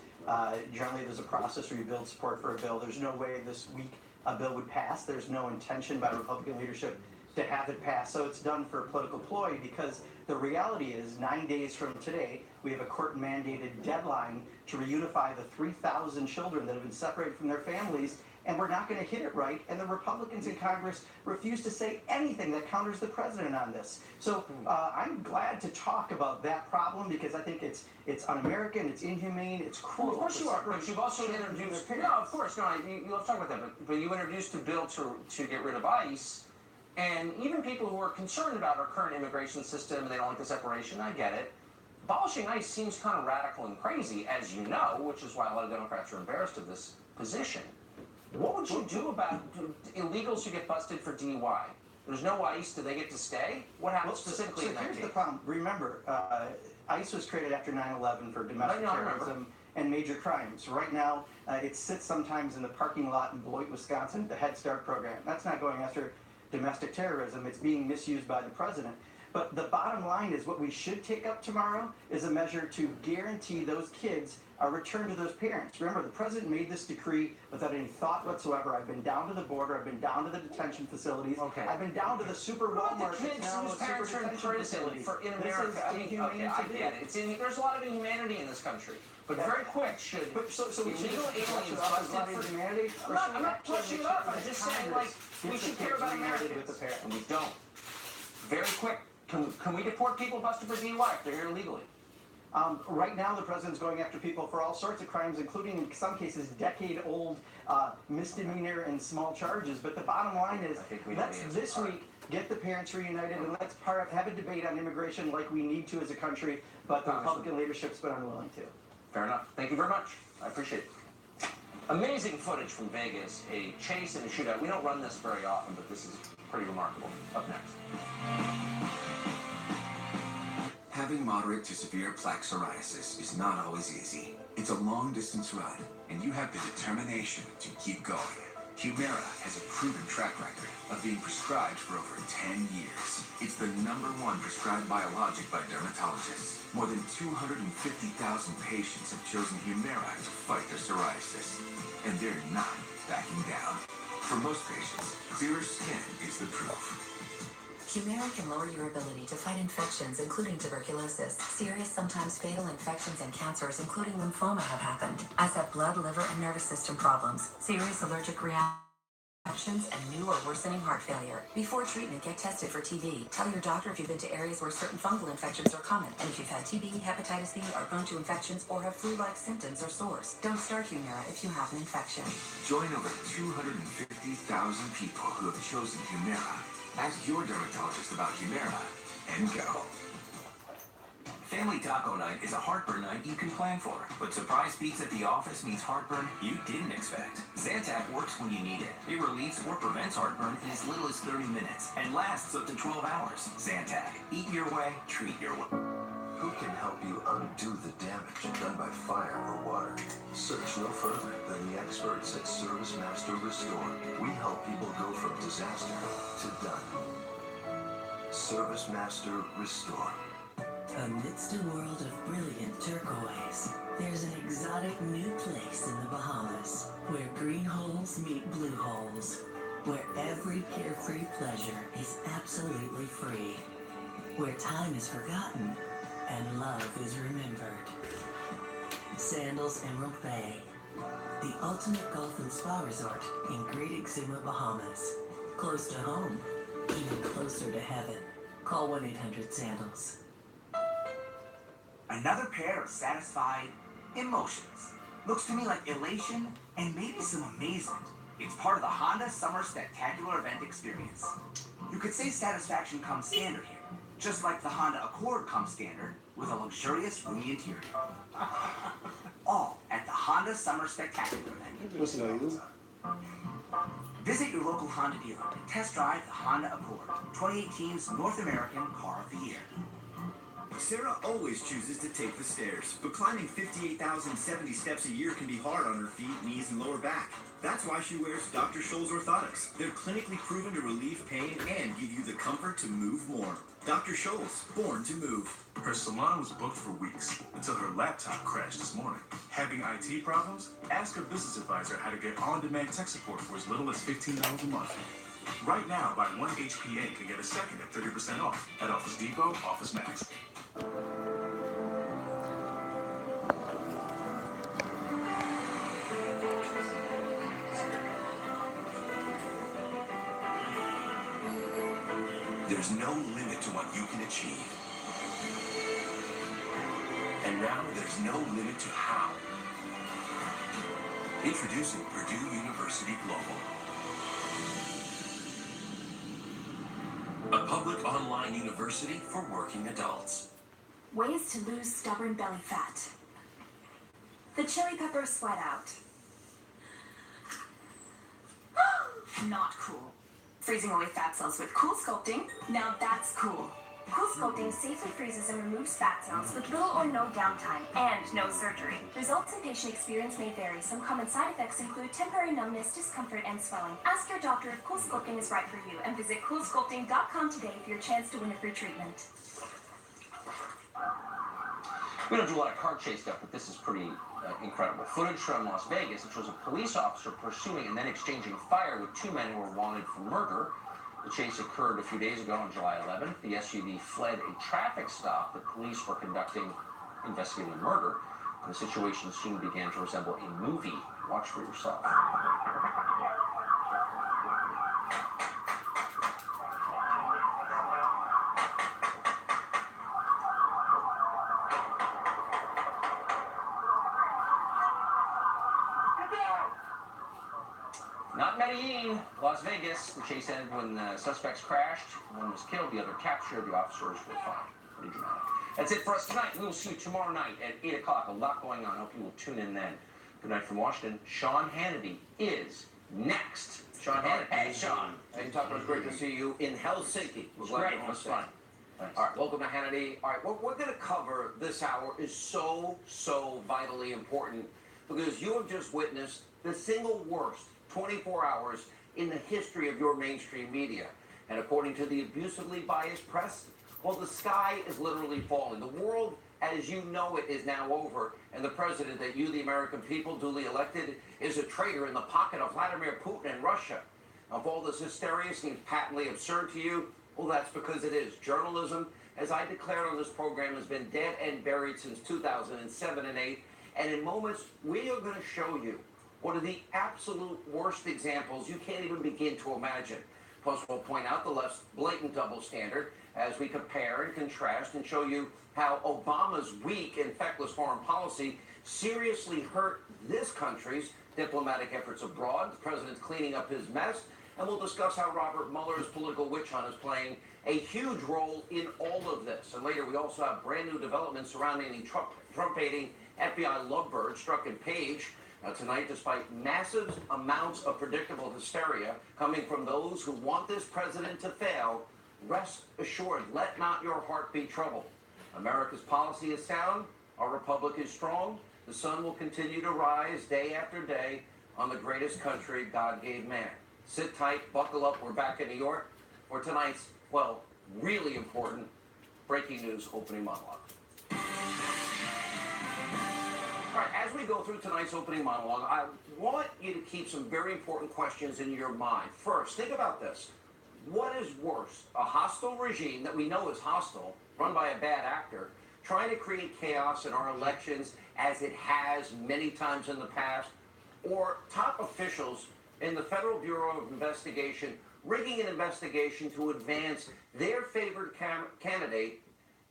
Generally, there's a process where you build support for a bill. There's no way this week a bill would pass. There's no intention by Republican leadership to have it pass. So it's done for a political ploy, because the reality is 9 days from today, we have a court-mandated deadline to reunify the 3,000 children that have been separated from their families, and we're not going to hit it right. And the Republicans in Congress refuse to say anything that counters the president on this. So I'm glad to talk about that problem, because I think it's un-American, it's inhumane, it's cruel. Well, of course you are, but you've also introduced... No, of course, no, let's talk about that. But you introduced a bill to get rid of ICE, and even people who are concerned about our current immigration system, and they don't like the separation, I get it. Abolishing ICE seems kind of radical and crazy, as you know, which is why a lot of Democrats are embarrassed of this position. What would you do about illegals who get busted for DUI? There's no ICE. Do they get to stay? What happens specifically in that here's case? the problem. Remember, ICE was created after 9/11 for domestic terrorism and major crimes. Right now, it sits sometimes in the parking lot in Beloit, Wisconsin, the Head Start program. That's not going after domestic terrorism. It's being misused by the president. But the bottom line is, what we should take up tomorrow is a measure to guarantee those kids a return to those parents. Remember, the president made this decree without any thought whatsoever. I've been down to the border. I've been down to the detention facilities. Okay. I've been down to the super Walmart. The kids whose parents are in prison in America. I get it. There's a lot of inhumanity in this country. But very quick, should illegal aliens busted for humanity? I'm not pushing it up. I'm just saying, we should care about Americans. And we don't. Very quick. Can we deport people busted for DUI if they're here illegally? Right now, the president's going after people for all sorts of crimes, including, in some cases, decade-old misdemeanor and small charges. But the bottom line is, let's this week get the parents reunited, and let's have a debate on immigration like we need to as a country, but the Republican leadership's been unwilling to. Fair enough. Thank you very much. I appreciate it. Amazing footage from Vegas, a chase and a shootout. We don't run this very often, but this is pretty remarkable. Up next. Having moderate to severe plaque psoriasis is not always easy. It's a long-distance run, and you have the determination to keep going. Humira has a proven track record of being prescribed for over 10 years. It's the #1 prescribed biologic by dermatologists. More than 250,000 patients have chosen Humira to fight their psoriasis, and they're not backing down. For most patients, clearer skin is the proof. Humira can lower your ability to fight infections, including tuberculosis. Serious, sometimes fatal infections and cancers, including lymphoma, have happened, as have blood, liver, and nervous system problems, serious allergic reactions, and new or worsening heart failure. Before treatment, get tested for TB. Tell your doctor if you've been to areas where certain fungal infections are common, and if you've had TB, hepatitis B, are prone to infections, or have flu-like symptoms or sores. Don't start Humira if you have an infection. Join over 250,000 people who have chosen Humira. Ask your dermatologist about Humira and go. Family Taco Night is a heartburn night you can plan for, but surprise pizza at the office means heartburn you didn't expect. Zantac works when you need it. It relieves or prevents heartburn in as little as 30 minutes and lasts up to 12 hours. Zantac. Eat your way, treat your way. Who can help you undo the damage done by fire or water? Search no further than the experts at Service Master Restore. We help people go from disaster to done. Service Master Restore. Amidst a world of brilliant turquoise, there's an exotic new place in the Bahamas where green holes meet blue holes, where every carefree pleasure is absolutely free, where time is forgotten and love is remembered. Sandals Emerald Bay, the ultimate golf and spa resort in Great Exuma, Bahamas. Close to home, even closer to heaven. Call 1-800-SANDALS. Another pair of satisfied emotions. Looks to me like elation and maybe some amazement. It's part of the Honda Summer Spectacular event experience. You could say satisfaction comes standard here, just like the Honda Accord comes standard with a luxurious roomy interior. All at the Honda Summer Spectacular event. Visit your local Honda dealer and test drive the Honda Accord, 2018's North American Car of the Year. Sarah always chooses to take the stairs, but climbing 58,070 steps a year can be hard on her feet, knees, and lower back. That's why she wears Dr. Scholl's orthotics. They're clinically proven to relieve pain and give you the comfort to move more. Dr. Scholl's, born to move. Her salon was booked for weeks until her laptop crashed this morning. Having IT problems? Ask her business advisor how to get on-demand tech support for as little as $15 a month. Right now, buy one HPA can get a second at 30% off at Office Depot, Office Max. There's no limit to what you can achieve. And now there's no limit to how. Introducing Purdue University Global. A public online university for working adults. Ways to lose stubborn belly fat. The chili pepper sweat out. Not cool. Freezing away fat cells with Cool Sculpting. Now that's cool. Cool Sculpting safely freezes and removes fat cells with little or no downtime and no surgery. Results and patient experience may vary. Some common side effects include temporary numbness, discomfort, and swelling. Ask your doctor if Cool Sculpting is right for you and visit CoolSculpting.com today for your chance to win a free treatment. We don't do a lot of car chase stuff, but this is pretty incredible. Footage from Las Vegas, which shows a police officer pursuing and then exchanging fire with two men who were wanted for murder. The chase occurred a few days ago on July 11th. The SUV fled a traffic stop. The police were investigating a murder. The situation soon began to resemble a movie. Watch for yourself. Not Medellin, Las Vegas. The chase ended when the suspects crashed. One was killed, the other captured. The officers were fined. Pretty dramatic. That's it for us tonight. We will see you tomorrow night at 8 o'clock. A lot going on. Hope you will tune in then. Good night from Washington. Sean Hannity is next. Sean Hannity. Hey, Sean. Hey, Tucker, it's great to see you in Helsinki. It was great. It was fun. Thanks. All right, welcome to Hannity. All right, what we're going to cover this hour is so vitally important because you have just witnessed the single worst 24 hours in the history of your mainstream media. And according to the abusively biased press, well, the sky is literally falling. The world as you know it is now over, and the president that you, the American people, duly elected, is a traitor in the pocket of Vladimir Putin and Russia. Now, if all this hysteria seems patently absurd to you, well, that's because it is. Journalism, as I declared on this program, has been dead and buried since 2007 and 8, and in moments, we are going to show you one of the absolute worst examples you can't even begin to imagine. Plus, we'll point out the left's blatant double standard as we compare and contrast and show you how Obama's weak and feckless foreign policy seriously hurt this country's diplomatic efforts abroad. The president's cleaning up his mess, and we'll discuss how Robert Mueller's political witch hunt is playing a huge role in all of this. And later, we also have brand new developments surrounding the Trump-hating FBI lovebird, Strucken Page. Tonight, despite massive amounts of predictable hysteria coming from those who want this president to fail, rest assured, let not your heart be troubled. America's policy is sound, our republic is strong, the sun will continue to rise day after day on the greatest country God gave man. Sit tight, buckle up, we're back in New York for tonight's, well, really important breaking news opening monologue. All right, as we go through tonight's opening monologue, I want you to keep some very important questions in your mind. First, think about this. What is worse, a hostile regime that we know is hostile, run by a bad actor, trying to create chaos in our elections as it has many times in the past, or top officials in the Federal Bureau of Investigation rigging an investigation to advance their favored candidate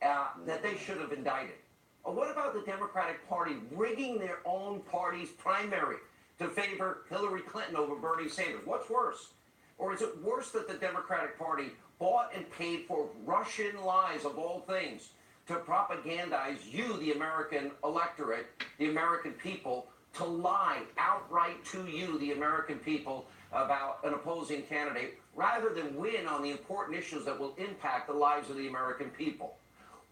that they should have indicted? Or what about the Democratic Party rigging their own party's primary to favor Hillary Clinton over Bernie Sanders? What's worse? Or is it worse that the Democratic Party bought and paid for Russian lies of all things to propagandize you, the American electorate, the American people, to lie outright to you, the American people, about an opposing candidate, rather than win on the important issues that will impact the lives of the American people?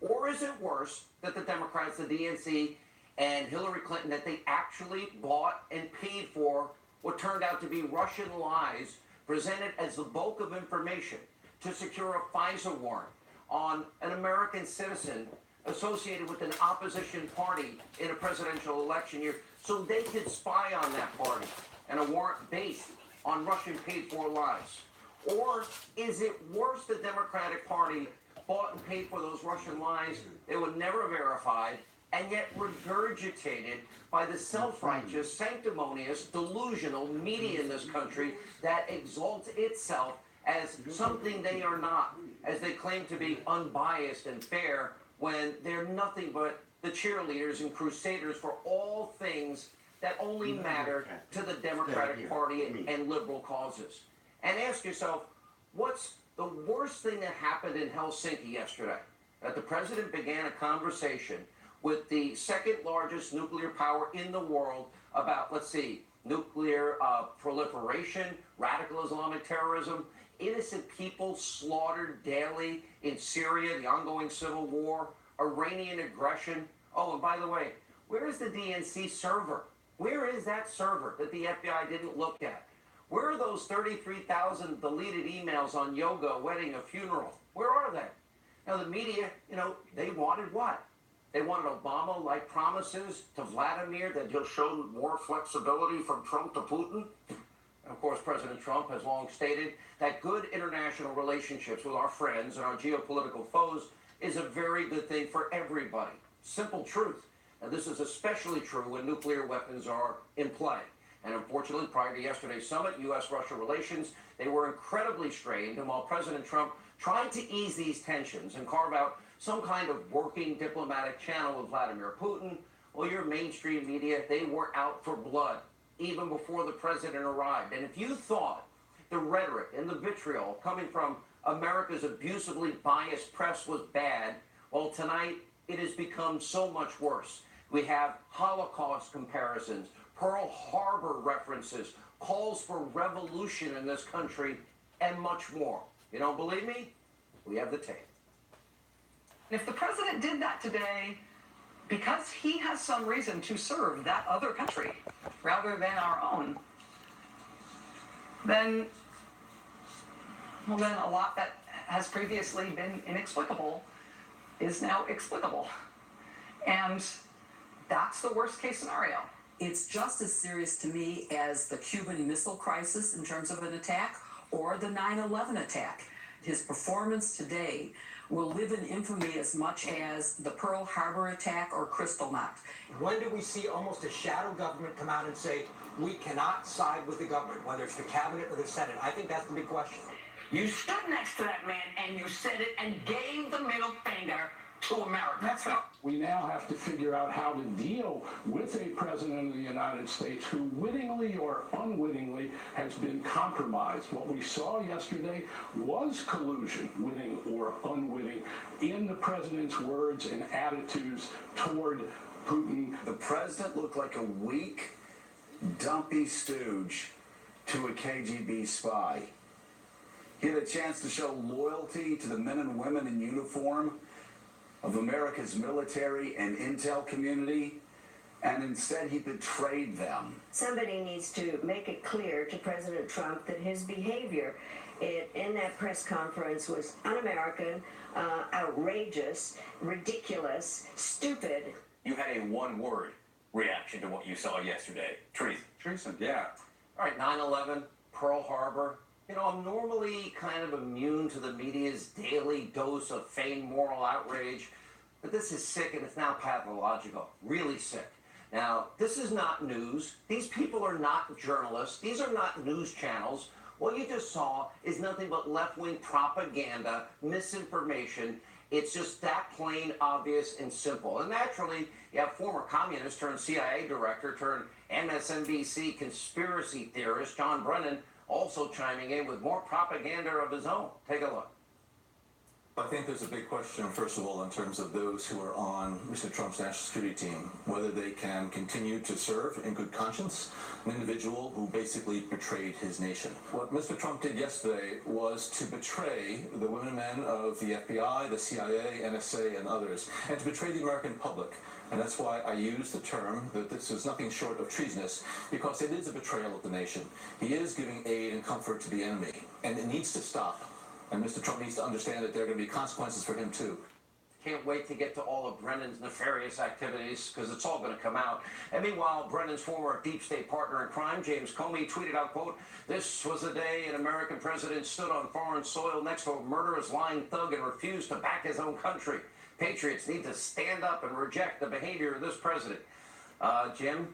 Or is it worse that the Democrats, the DNC, and Hillary Clinton, that they actually bought and paid for what turned out to be Russian lies presented as the bulk of information to secure a FISA warrant on an American citizen associated with an opposition party in a presidential election year so they could spy on that party, and a warrant based on Russian paid-for lies? Or is it worse the Democratic Party bought and paid for those Russian lies they were never verified and yet regurgitated by the self-righteous, sanctimonious, delusional media in this country that exalts itself as something they are not, as they claim to be unbiased and fair when they're nothing but the cheerleaders and crusaders for all things that only matter to the Democratic Party and liberal causes? And ask yourself, what's the worst thing that happened in Helsinki yesterday? That the president began a conversation with the second largest nuclear power in the world about, let's see, nuclear proliferation, radical Islamic terrorism, innocent people slaughtered daily in Syria, the ongoing civil war, Iranian aggression. Oh, and by the way, where is the DNC server? Where is that server that the FBI didn't look at? Where are those 33,000 deleted emails on yoga, wedding, a funeral? Where are they? Now, the media, they wanted what? They wanted Obama-like promises to Vladimir that he'll show more flexibility from Trump to Putin. And of course, President Trump has long stated that good international relationships with our friends and our geopolitical foes is a very good thing for everybody. Simple truth. And this is especially true when nuclear weapons are in play. And unfortunately, prior to yesterday's summit, U.S.-Russia relations, they were incredibly strained. And while President Trump tried to ease these tensions and carve out some kind of working diplomatic channel with Vladimir Putin, well, your mainstream media, they were out for blood even before the president arrived. And if you thought the rhetoric and the vitriol coming from America's abusively biased press was bad, well, tonight it has become so much worse. We have Holocaust comparisons, Pearl Harbor references, calls for revolution in this country, and much more. You don't believe me? We have the tape. If the president did that today because he has some reason to serve that other country rather than our own, then a lot that has previously been inexplicable is now explicable. And that's the worst case scenario. It's just as serious to me as the Cuban Missile Crisis in terms of an attack or the 9/11 attack. His performance today will live in infamy as much as the Pearl Harbor attack or Kristallnacht. When do we see almost a shadow government come out and say, we cannot side with the government, whether it's the cabinet or the Senate? I think that's the big question. You stood next to that man and you said it and gave the middle finger to America. That's right. We now have to figure out how to deal with a president of the United States who wittingly or unwittingly has been compromised. What we saw yesterday was collusion, witting or unwitting, in the president's words and attitudes toward Putin. The president looked like a weak, dumpy stooge to a KGB spy. He had a chance to show loyalty to the men and women in uniform of America's military and intel community, and instead he betrayed them. Somebody needs to make it clear to President Trump that his behavior in that press conference was un-American, outrageous, ridiculous, stupid. You had a one-word reaction to what you saw yesterday. Treason. Treason, yeah. All right, 9/11, Pearl Harbor. You know, I'm normally kind of immune to the media's daily dose of feigned moral outrage, but this is sick and it's now pathological. Really sick. Now, this is not news. These people are not journalists. These are not news channels. What you just saw is nothing but left-wing propaganda, misinformation. It's just that plain, obvious, and simple. And naturally, you have former communist turned CIA director turned MSNBC conspiracy theorist John Brennan also chiming in with more propaganda of his own. Take a look. I think there's a big question, first of all, in terms of those who are on Mr. Trump's national security team, whether they can continue to serve in good conscience an individual who basically betrayed his nation. What Mr. Trump did yesterday was to betray the women and men of the FBI, the CIA, NSA, and others, and to betray the American public. And that's why I use the term that this is nothing short of treasonous, because it is a betrayal of the nation. He is giving aid and comfort to the enemy, and it needs to stop. And Mr. Trump needs to understand that there are going to be consequences for him, too. Can't wait to get to all of Brennan's nefarious activities, because it's all going to come out. And meanwhile, Brennan's former deep state partner in crime, James Comey, tweeted out, quote, "This was the day an American president stood on foreign soil next to a murderous lying thug and refused to back his own country. Patriots need to stand up and reject the behavior of this president." Jim,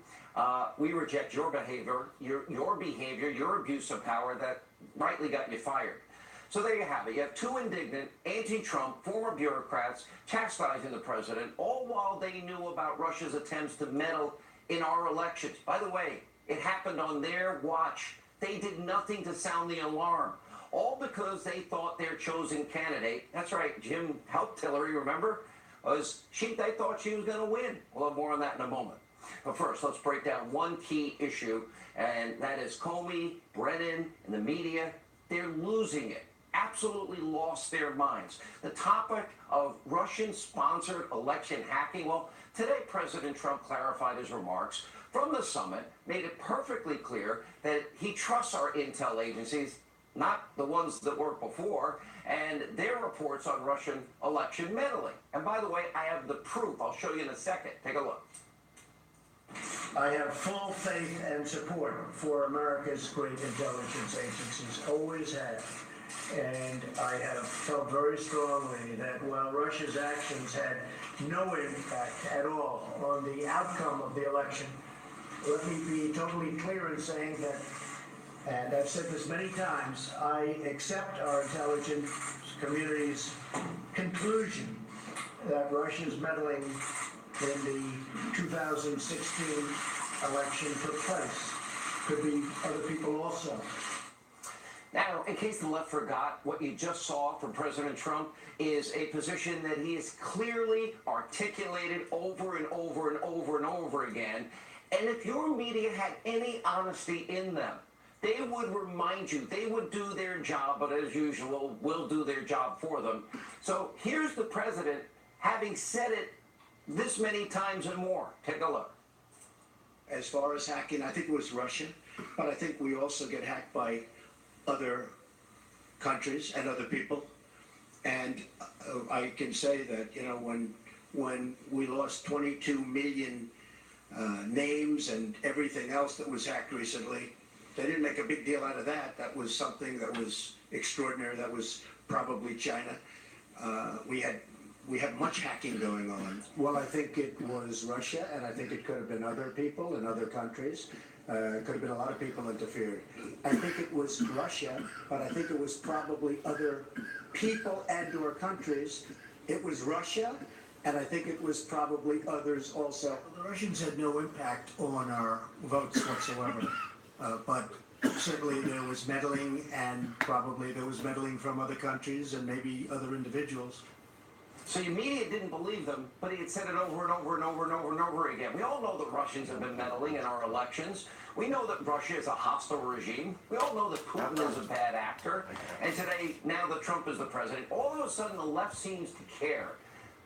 we reject your behavior, your abuse of power that rightly got you fired. So there you have it. You have two indignant, anti-Trump, former bureaucrats chastising the president, all while they knew about Russia's attempts to meddle in our elections. By the way, it happened on their watch. They did nothing to sound the alarm, all because they thought their chosen candidate, that's right, Jim helped Hillary, remember? They thought she was going to win. We'll have more on that in a moment. But first, let's break down one key issue, and that is Comey, Brennan, and the media. They're losing it. Absolutely lost their minds. The topic of Russian-sponsored election hacking, well, today President Trump clarified his remarks from the summit, made it perfectly clear that he trusts our intel agencies, not the ones that worked before, and their reports on Russian election meddling. And by the way, I have the proof. I'll show you in a second. Take a look. I have full faith and support for America's great intelligence agencies, always have. And I have felt very strongly that while Russia's actions had no impact at all on the outcome of the election, let me be totally clear in saying that, and I've said this many times, I accept our intelligence community's conclusion that Russia's meddling in the 2016 election took place. Could be other people also. Now, in case the left forgot, what you just saw from President Trump is a position that he has clearly articulated over and over and over and over again. And if your media had any honesty in them, they would remind you, they would do their job, but as usual, will do their job for them. So here's the president having said it this many times and more. Take a look. As far as hacking, I think it was Russia, but I think we also get hacked by other countries and other people. And I can say that, you know, when we lost 22 million names and everything else that was hacked recently, they didn't make a big deal out of that. That was something that was extraordinary. That was probably China. We had much hacking going on. Well, I think it was Russia, and I think it could have been other people in other countries. Could have been a lot of people interfered. I think it was Russia, but I think it was probably other people and or countries. It was Russia, and I think it was probably others also. The Russians had no impact on our votes whatsoever, but certainly there was meddling, and probably there was meddling from other countries and maybe other individuals. So your media didn't believe them, but he had said it over and over and over and over and over again. We all know the Russians have been meddling in our elections. We know that Russia is a hostile regime. We all know that Putin is a bad actor. And today, now that Trump is the president, all of a sudden the left seems to care.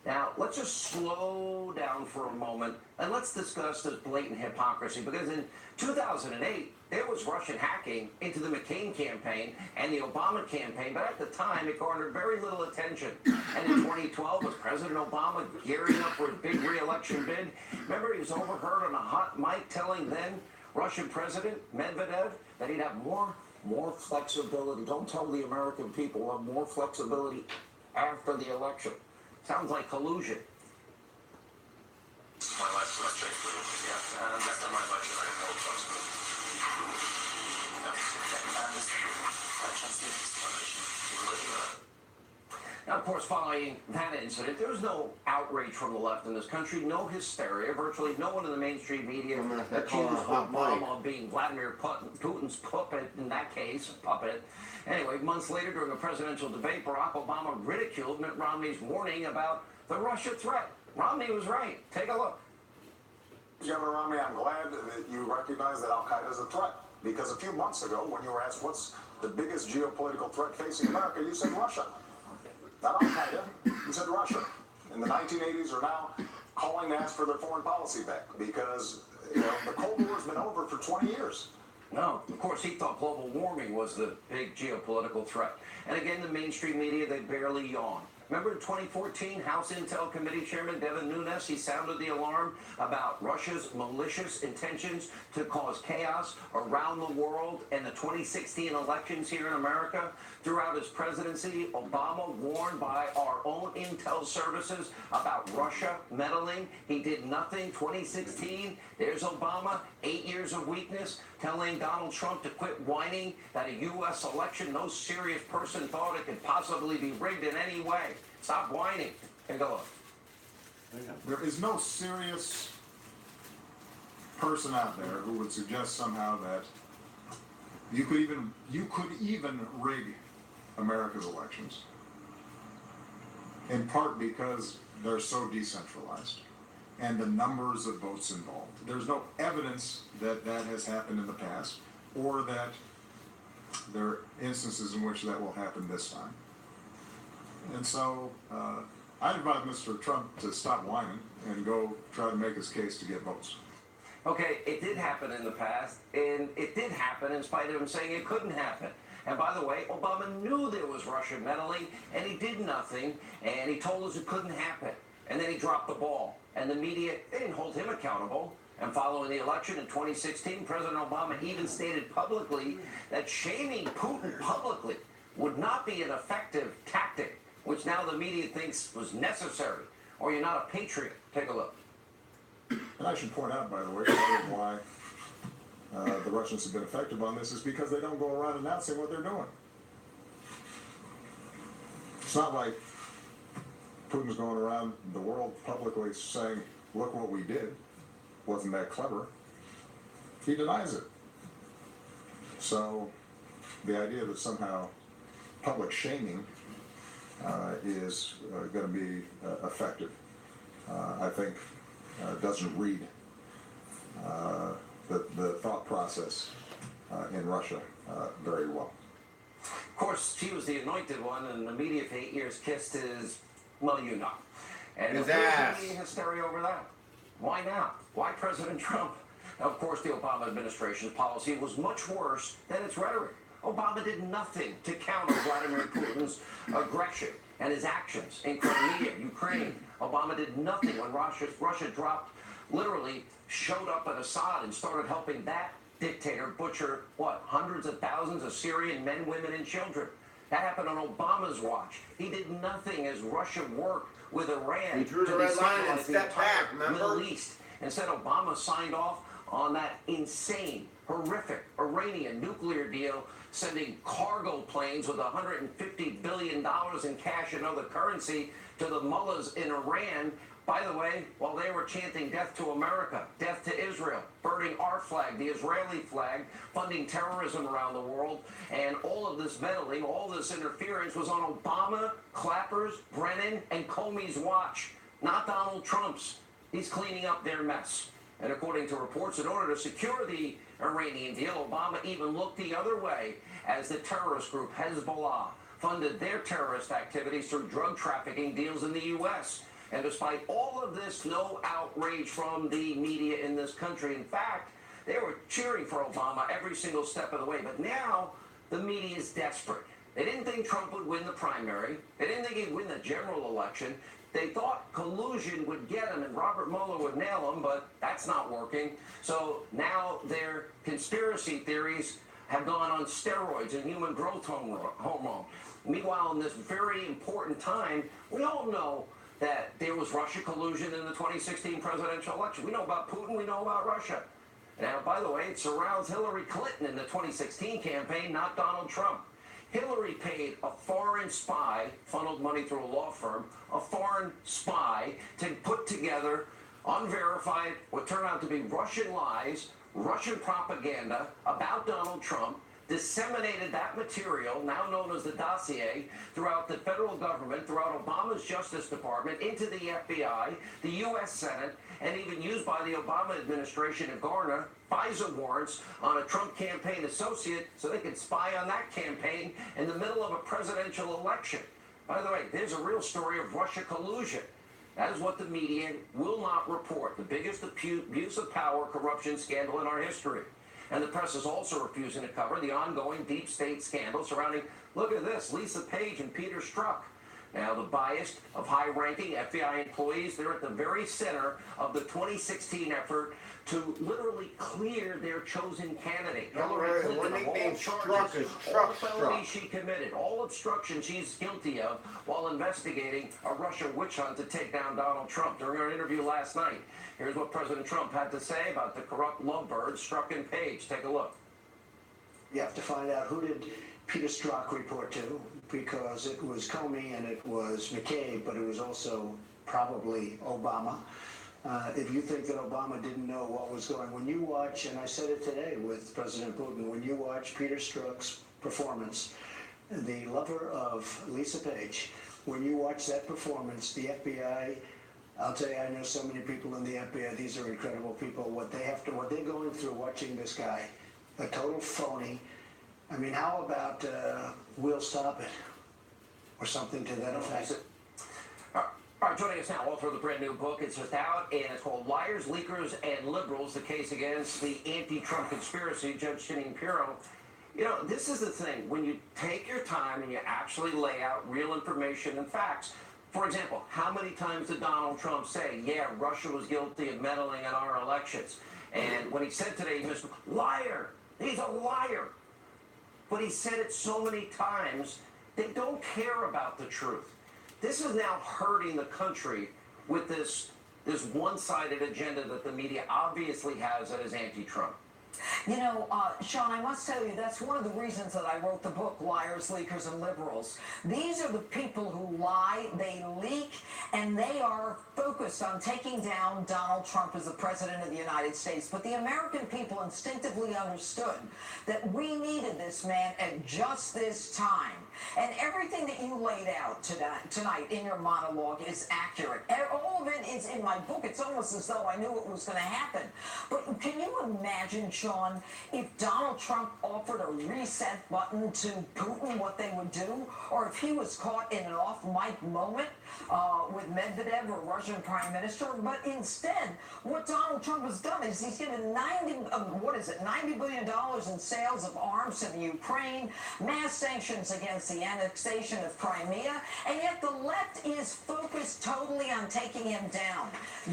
Now, let's just slow down for a moment and let's discuss this blatant hypocrisy, because in 2008, there was Russian hacking into the McCain campaign and the Obama campaign, but at the time, it garnered very little attention. And in 2012, with President Obama gearing up for a big re-election bid, remember he was overheard on a hot mic telling then Russian President Medvedev that he'd have more flexibility. Don't tell the American people we'll have more flexibility after the election. Sounds like collusion. My life's going to change for you. Yeah, and after my life, I have no flexibility. Now, of course, following that incident, there was no outrage from the left in this country, no hysteria. Virtually no one in the mainstream media accused Obama of being Vladimir Putin's puppet, in that case, puppet. Anyway, months later, during a presidential debate, Barack Obama ridiculed Mitt Romney's warning about the Russia threat. Romney was right. Take a look. General Romney, I'm glad that you recognize that Al-Qaeda is a threat. Because a few months ago, when you were asked what's the biggest geopolitical threat facing America, you said Russia. Not Al-Qaeda, you said Russia. In the 1980s are now calling to ask for their foreign policy back because, you know, the Cold War has been over for 20 years. No, of course, he thought global warming was the big geopolitical threat. And again, the mainstream media, they barely yawn. Remember in 2014, House Intel Committee Chairman Devin Nunes, he sounded the alarm about Russia's malicious intentions to cause chaos around the world and the 2016 elections here in America. Throughout his presidency, Obama warned by our own intel services about Russia meddling. He did nothing. 2016, there's Obama, 8 years of weakness, telling Donald Trump to quit whining that a U.S. election, no serious person thought it could possibly be rigged in any way. Stop whining. Take a look. There is no serious person out there who would suggest somehow that you could even rig America's elections, in part because they're so decentralized and the numbers of votes involved. There's no evidence that that has happened in the past or that there are instances in which that will happen this time. And so I'd advise Mr. Trump to stop whining and go try to make his case to get votes. Okay, it did happen in the past, and it did happen in spite of him saying it couldn't happen. And by the way, Obama knew there was Russian meddling, and he did nothing, and he told us it couldn't happen. And then he dropped the ball. And the media, they didn't hold him accountable. And following the election in 2016, President Obama even stated publicly that shaming Putin publicly would not be an effective tactic, which now the media thinks was necessary, or you're not a patriot. Take a look. And I should point out, by the way, part of why the Russians have been effective on this is because they don't go around announcing what they're doing. It's not like Putin's going around the world publicly saying, look what we did. Wasn't that clever? He denies it. So the idea that somehow public shaming is going to be effective, I think doesn't read the thought process in Russia very well. Of course, she was the anointed one, and the media for 8 years kissed his, well, you know. And His there's ass. media hysteria over that. Why now? Why President Trump? Now, of course, the Obama administration's policy was much worse than its rhetoric. Obama did nothing to counter Vladimir Putin's aggression and his actions in Crimea, Ukraine. Obama did nothing when Russia dropped, literally showed up at Assad and started helping that dictator butcher, what, hundreds of thousands of Syrian men, women, and children. That happened on Obama's watch. He did nothing as Russia worked with Iran He drew the to red line and destabilize the stepped entire back, remember? Middle East. Instead, Obama signed off on that insane, horrific Iranian nuclear deal, sending cargo planes with $150 billion in cash and other currency to the mullahs in Iran. By the way, while they were chanting death to America, death to Israel, burning our flag, the Israeli flag, funding terrorism around the world, and all of this meddling, all this interference was on Obama, Clapper's, Brennan, and Comey's watch, not Donald Trump's. He's cleaning up their mess. And according to reports, in order to secure the Iranian deal, Obama even looked the other way as the terrorist group Hezbollah funded their terrorist activities through drug trafficking deals in the U.S. And despite all of this, no outrage from the media in this country. In fact, they were cheering for Obama every single step of the way. But now the media is desperate. They didn't think Trump would win the primary. They didn't think he'd win the general election. They thought collusion would get him and Robert Mueller would nail him, but that's not working. So now their conspiracy theories have gone on steroids and human growth hormone. Meanwhile, in this very important time, we all know that there was Russia collusion in the 2016 presidential election. We know about Putin, we know about Russia. Now, by the way, it surrounds Hillary Clinton in the 2016 campaign, not Donald Trump. Hillary paid a foreign spy, funneled money through a law firm, a foreign spy to put together, unverified, what turned out to be Russian lies, Russian propaganda about Donald Trump, disseminated that material, now known as the dossier, throughout the federal government, throughout Obama's Justice Department, into the FBI, the U.S. Senate, and even used by the Obama administration to garner FISA warrants on a Trump campaign associate so they could spy on that campaign in the middle of a presidential election. By the way, there's a real story of Russia collusion. That is what the media will not report. The biggest abuse of power corruption scandal in our history. And the press is also refusing to cover the ongoing deep state scandal surrounding, look at this, Lisa Page and Peter Strzok. Now, the bias of high-ranking FBI employees, they're at the very center of the 2016 effort to literally clear their chosen candidate. Hillary Clinton, of all charges, all felonies she committed, all obstruction she's guilty of while investigating a Russia witch hunt to take down Donald Trump. During our interview last night, here's what President Trump had to say about the corrupt lovebirds Strzok and Page. Take a look. You have to find out who did Peter Strzok report to, because it was Comey and it was McCabe, but it was also probably Obama. If you think that Obama didn't know what was going, when you watch, and I said it today with President Putin, when you watch Peter Strzok's performance, the lover of Lisa Page, when you watch that performance, the FBI, I'll tell you, I know so many people in the FBI, these are incredible people, what they're going through watching this guy, a total phony. I mean, how about We'll Stop It? Or something to that effect. All right, joining us now, author of the brand new book. It's just out, and it's called Liars, Leakers, and Liberals, the case against the anti-Trump conspiracy, Judge Jeanine Pirro. You know, this is the thing. When you take your time and you actually lay out real information and facts, for example, how many times did Donald Trump say, yeah, Russia was guilty of meddling in our elections? And when he said today, Mr. Liar, he's a liar. But he said it so many times, they don't care about the truth. This is now hurting the country with this one-sided agenda that the media obviously has that is anti-Trump. You know, Sean, I must tell you, that's one of the reasons that I wrote the book, Liars, Leakers, and Liberals. These are the people who lie, they leak, and they are focused on taking down Donald Trump as the president of the United States. But the American people instinctively understood that we needed this man at just this time. And everything that you laid out tonight in your monologue is accurate. All of it is in my book. It's almost as though I knew it was going to happen. But can you imagine, Sean, if Donald Trump offered a reset button to Putin, what they would do? Or if he was caught in an off-mic moment with Medvedev, or Russian prime minister? But instead, what Donald Trump has done is he's given $90 billion in sales of arms to the Ukraine, mass sanctions against the annexation of Crimea, and yet the left is focused totally on taking him down.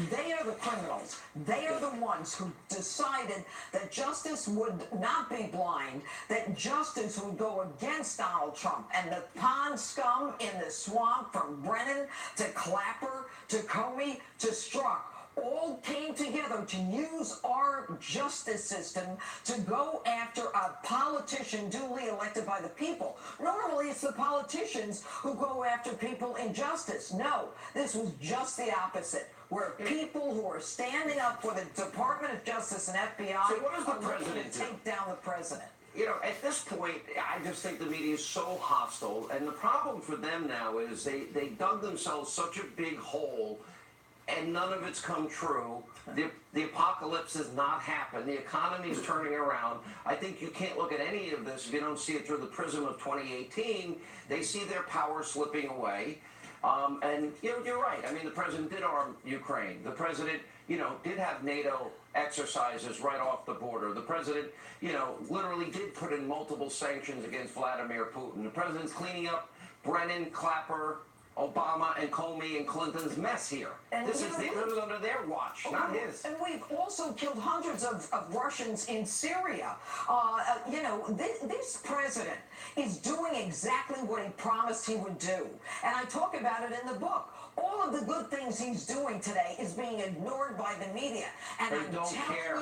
They are the criminals. They are the ones who decided that justice would not be blind, that justice would go against Donald Trump. And the pond scum in the swamp, from Brennan to Clapper to Comey to Strzok, all came together to use our justice system to go after a politician duly elected by the people. Normally, it's the politicians who go after people in justice. No, this was just the opposite, where people who are standing up for the Department of Justice and FBI So what does the are looking president to do? take down the president. You know, at this point, I just think the media is so hostile. And the problem for them now is they dug themselves such a big hole, and none of it's come true. The apocalypse has not happened. The economy is turning around. I think you can't look at any of this if you don't see it through the prism of 2018. They see their power slipping away. And you're right. I mean, the president did arm Ukraine. The president, did have NATO exercises right off the border. The president, literally did put in multiple sanctions against Vladimir Putin. The president's cleaning up Brennan, Clapper, Obama, and Comey and Clinton's mess here. And this is under their watch, not his. And we've also killed hundreds of Russians in Syria. This president is doing exactly what he promised he would do. And I talk about it in the book. All of the good things he's doing today is being ignored by the media. And They don't care.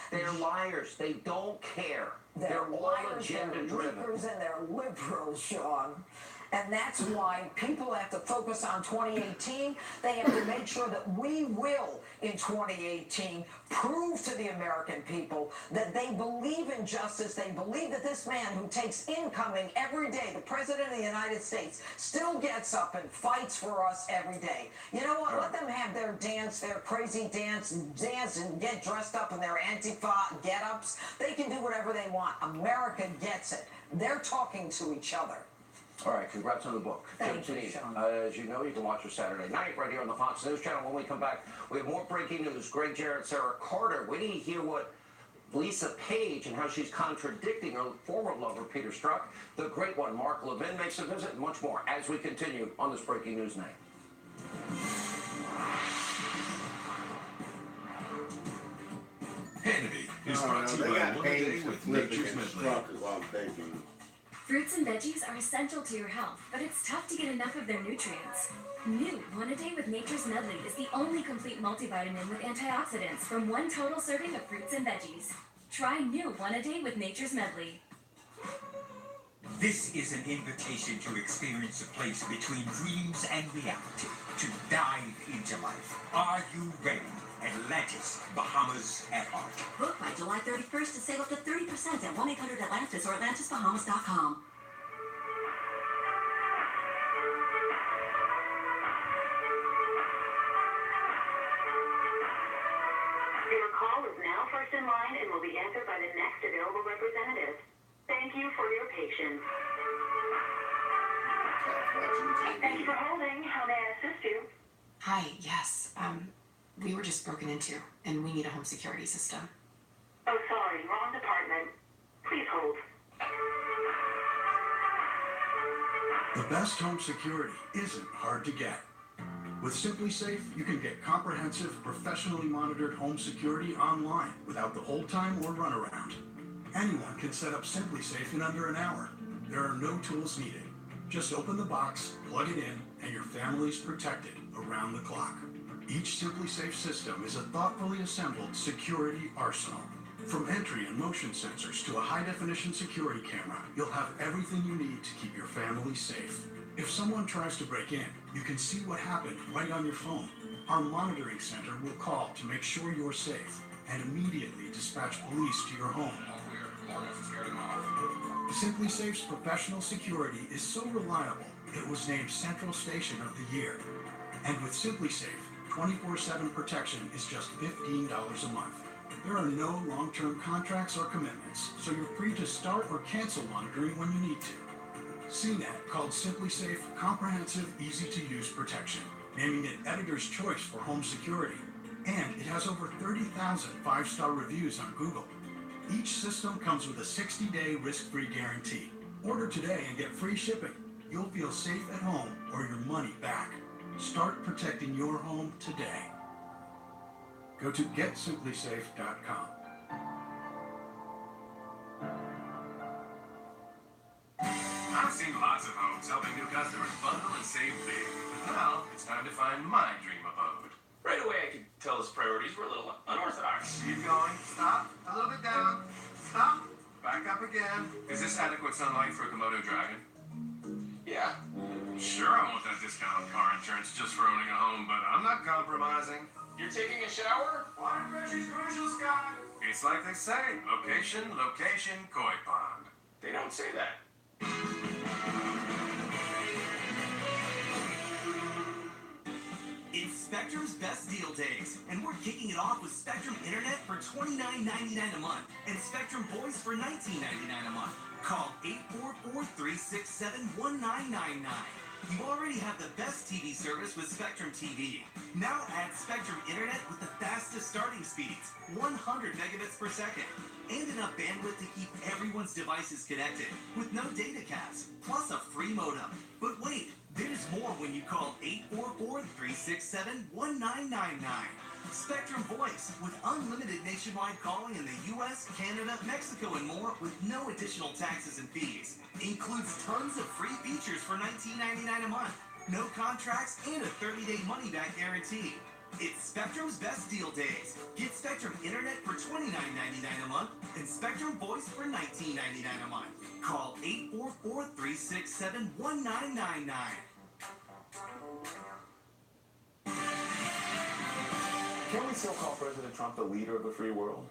They're liars. They don't care. They're all liars, agenda-driven. They're leakers, and they're liberals, Sean. And that's why people have to focus on 2018. They have to make sure that we will, in 2018, prove to the American people that they believe in justice. They believe that this man who takes incoming every day, the President of the United States, still gets up and fights for us every day. You know what? Let them have their dance, their crazy dance and get dressed up in their Antifa get-ups. They can do whatever they want. America gets it. They're talking to each other. All right, congrats on the book. Thank you, Janine. Sean. As you know, you can watch us Saturday night right here on the Fox News Channel. When we come back, we have more breaking news. Greg Jarrett, Sarah Carter. Wait till you hear what Lisa Page and how she's contradicting her former lover, Peter Strzok. The great one, Mark Levin, makes a visit, and much more as we continue on this breaking news night. Hannity is brought to you by One Day with Nature's Medley. Fruits and veggies are essential to your health, but it's tough to get enough of their nutrients. New One A Day with Nature's Medley is the only complete multivitamin with antioxidants from one total serving of fruits and veggies. Try New One A Day with Nature's Medley. This is an invitation to experience a place between dreams and reality, to dive into life. Are you ready? Atlantis, Bahamas at heart. Book by July 31st to save up to 30% at 1-800-ATLANTIS or AtlantisBahamas.com. Your call is now first in line and will be answered by the next available representative. Thank you for your patience. Thank you for holding. How may I assist you? Hi, yes. We were just broken into, and we need a home security system. Oh, sorry, wrong department. Please hold. The best home security isn't hard to get. With SimpliSafe, you can get comprehensive, professionally monitored home security online without the hold time or runaround. Anyone can set up SimpliSafe in under an hour. There are no tools needed. Just open the box, plug it in, and your family's protected around the clock. Each SimpliSafe system is a thoughtfully assembled security arsenal. From entry and motion sensors to a high-definition security camera, you'll have everything you need to keep your family safe. If someone tries to break in, you can see what happened right on your phone. Our monitoring center will call to make sure you're safe and immediately dispatch police to your home. SimpliSafe's professional security is so reliable, it was named Central Station of the Year. And with SimpliSafe, 24/7 protection is just $15 a month. There are no long-term contracts or commitments, so you're free to start or cancel monitoring when you need to. CNET called SimpliSafe Comprehensive, Easy-to-Use Protection, naming it Editor's Choice for Home Security. And it has over 30,000 five-star reviews on Google. Each system comes with a 60-day risk-free guarantee. Order today and get free shipping. You'll feel safe at home or your money back. Start protecting your home today. Go to GetSimpliSafe.com. I've seen lots of homes helping new customers bundle and save big. Now, it's time to find my dream abode. Right away, I could tell his priorities were a little unorthodox. Keep going. Stop. A little bit down. Stop. Back up again. Is this adequate sunlight for a Komodo dragon? Yeah. Sure, I want that discounted car insurance just for owning a home, but I'm not compromising. You're taking a shower? Water pressure's crucial, Scott. It's like they say, location, location, koi pond. They don't say that. It's Spectrum's best deal days, and we're kicking it off with Spectrum Internet for $29.99 a month and Spectrum Voice for $19.99 a month. Call 844-367-1999. You already have the best TV service with Spectrum TV. Now add Spectrum Internet with the fastest starting speeds, 100 megabits per second, and enough bandwidth to keep everyone's devices connected with no data caps, plus a free modem. But wait, there's more when you call 844-367-1999. Spectrum Voice with unlimited nationwide calling in the U.S., Canada, Mexico, and more with no additional taxes and fees. Includes tons of free features for $19.99 a month. No contracts and a 30-day money-back guarantee. It's Spectrum's best deal days. Get Spectrum Internet for $29.99 a month and Spectrum Voice for $19.99 a month. Call 844-367-1999. Can we still call President Trump the leader of the free world?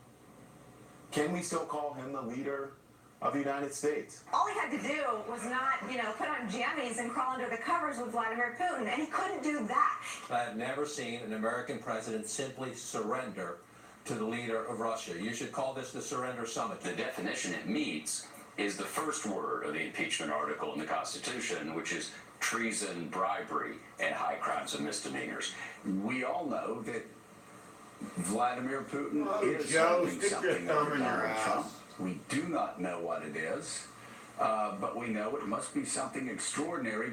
Can we still call him the leader of the United States? All he had to do was not, put on jammies and crawl under the covers with Vladimir Putin, and he couldn't do that. I've never seen an American president simply surrender to the leader of Russia. You should call this the Surrender Summit. The definition it meets is the first word of the impeachment article in the Constitution, which is treason, bribery, and high crimes and misdemeanors. We all know that Vladimir Putin is Joe, holding stick your something thumb over in your Donald ass. Trump. We do not know what it is, but we know it must be something extraordinary.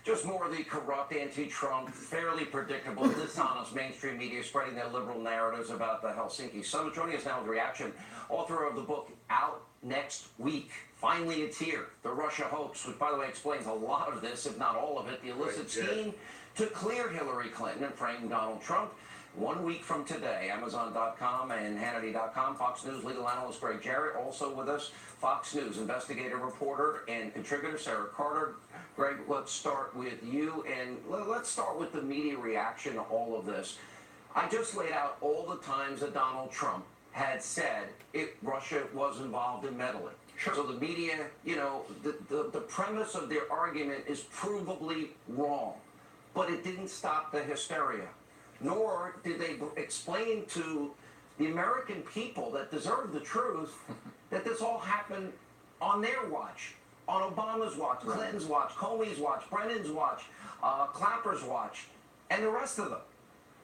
Just more of the corrupt, anti-Trump, fairly predictable, dishonest mainstream media spreading their liberal narratives about the Helsinki summit. Joining us now with reaction, author of the book out next week. Finally, it's here. The Russia hoax, which, by the way, explains a lot of this, if not all of it. The illicit scheme to clear Hillary Clinton and frame Donald Trump. 1 week from today, Amazon.com and Hannity.com. Fox News legal analyst Greg Jarrett also with us. Fox News investigative reporter and contributor Sarah Carter. Greg, let's start with you, and let's start with the media reaction to all of this. I just laid out all the times that Donald Trump had said Russia was involved in meddling. Sure. So the media, the premise of their argument is provably wrong, but it didn't stop the hysteria. Nor did they explain to the American people that deserve the truth that this all happened on their watch, on Obama's watch, Clinton's watch, Comey's watch, Brennan's watch, Clapper's watch, and the rest of them.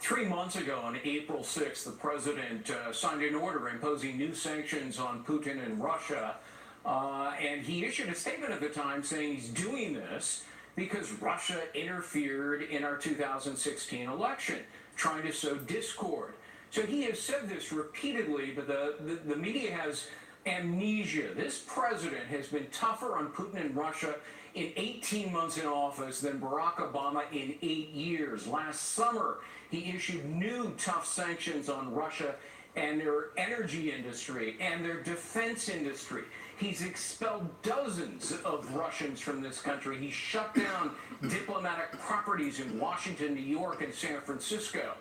3 months ago, on April 6th, the president signed an order imposing new sanctions on Putin and Russia, and he issued a statement at the time saying he's doing this because Russia interfered in our 2016 election, trying to sow discord. So he has said this repeatedly, but the media has amnesia. This president has been tougher on Putin and Russia in 18 months in office than Barack Obama in 8 years. Last summer, he issued new tough sanctions on Russia and their energy industry and their defense industry. He's expelled dozens of Russians from this country. He shut down diplomatic properties in Washington, New York, and San Francisco.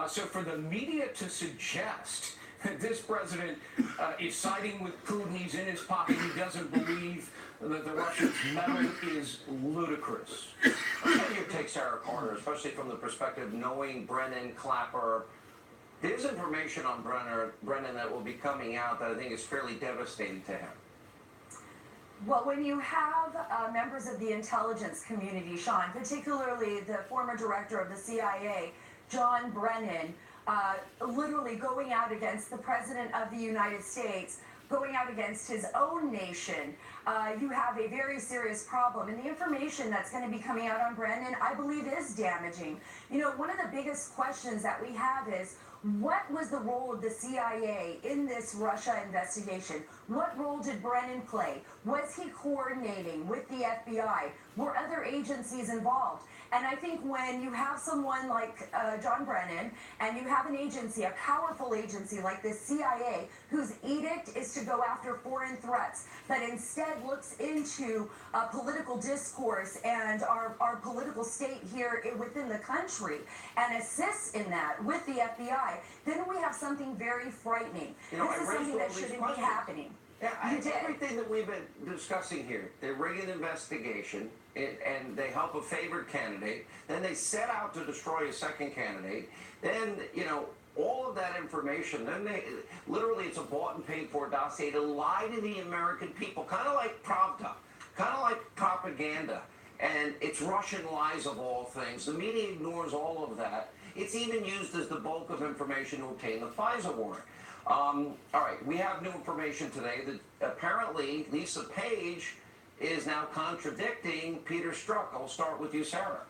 So for the media to suggest that this president is siding with Putin, he's in his pocket, he doesn't believe that the Russians meddle is ludicrous. How do you take Sarah Carter, especially from the perspective knowing Brennan, Clapper? There's information on Brennan that will be coming out that I think is fairly devastating to him. Well, when you have members of the intelligence community, Sean, particularly the former director of the CIA, John Brennan, literally going out against the President of the United States, going out against his own nation, you have a very serious problem. And the information that's going to be coming out on Brennan, I believe, is damaging. One of the biggest questions that we have is, what was the role of the CIA in this Russia investigation? What role did Brennan play? Was he coordinating with the FBI? Were other agencies involved? And I think when you have someone like John Brennan, and you have an agency, a powerful agency like the CIA, whose edict is to go after foreign threats, but instead looks into political discourse and our political state here within the country, and assists in that with the FBI, then we have something very frightening. This is something that shouldn't be happening. Yeah, everything that we've been discussing here, they rig an investigation, and they help a favored candidate, then they set out to destroy a second candidate, then, all of that information, then literally it's a bought and paid for dossier to lie to the American people, kind of like Pravda, kind of like propaganda. and it's Russian lies of all things. The media ignores all of that. It's even used as the bulk of information to obtain the FISA warrant. All right, we have new information today that apparently Lisa Page is now contradicting Peter Strzok. I'll start with you, Sarah.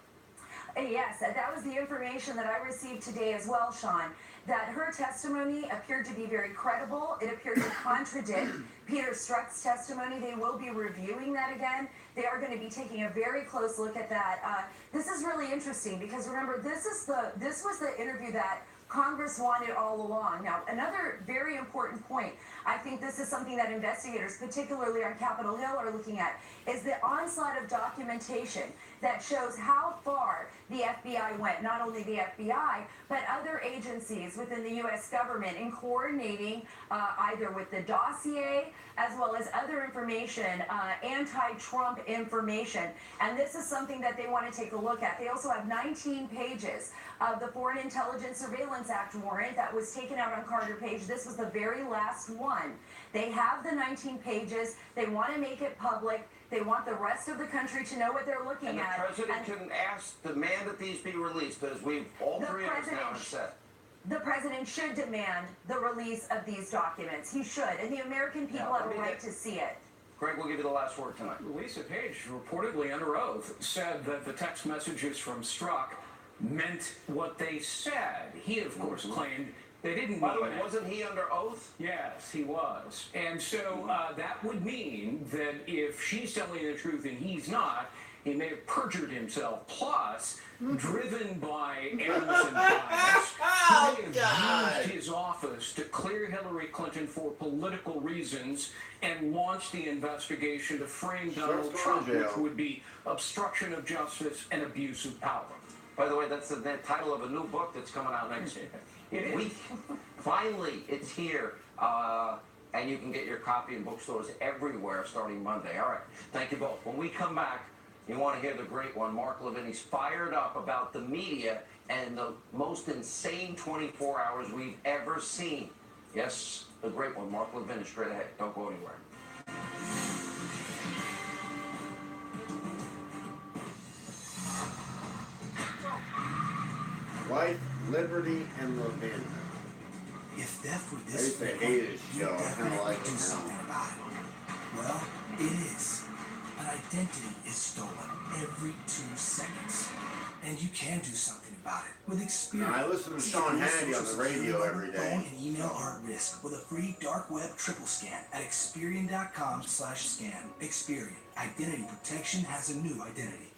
Yes, that was the information that I received today as well, Sean, that her testimony appeared to be very credible. It appeared to contradict Peter Strzok's testimony. They will be reviewing that again. They are going to be taking a very close look at that. This is really interesting because remember, this was the interview that Congress wanted all along. Now, another very important point, I think this is something that investigators, particularly on Capitol Hill, are looking at, is the onslaught of documentation that shows how far the FBI went, not only the FBI, but other agencies within the U.S. government in coordinating either with the dossier as well as other information, anti-Trump information. And this is something that they want to take a look at. They also have 19 pages of the Foreign Intelligence Surveillance Act warrant that was taken out on Carter Page. This was the very last one. They have the 19 pages. They want to make it public. They want the rest of the country to know what they're looking at. And the president can demand that these be released, as all three of us now have said. The president should demand the release of these documents. He should, and the American people have a right to see it. Greg, we'll give you the last word tonight. Lisa Page, reportedly under oath, said that the text messages from Strzok meant what they said. He, of course, claimed they didn't mean By the way, it. wasn't he under oath? Yes, he was. And so that would mean that if she's telling the truth and he's not, he may have perjured himself. Plus, driven by animus and bias, he may have used his office to clear Hillary Clinton for political reasons and launch the investigation to frame Donald Trump, which would be obstruction of justice and abuse of power. By the way, that's the title of a new book that's coming out next week. Finally, it's here. And you can get your copy in bookstores everywhere starting Monday. All right. Thank you both. When we come back, you want to hear the great one. Mark Levin, he's fired up about the media and the most insane 24 hours we've ever seen. Yes, the great one. Mark Levin is straight ahead. Don't go anywhere. Life, liberty, and Levin. If theft were I this used to frequent, hate it, you Joe. I kind definitely of like do it something now. about it. Well, it is. An identity is stolen every 2 seconds. And you can do something about it with Experian. Now, I listen to Sean Hannity on the radio every day. Phone and email are at risk with a free dark web triple scan at Experian.com/scan. Experian. Identity protection has a new identity.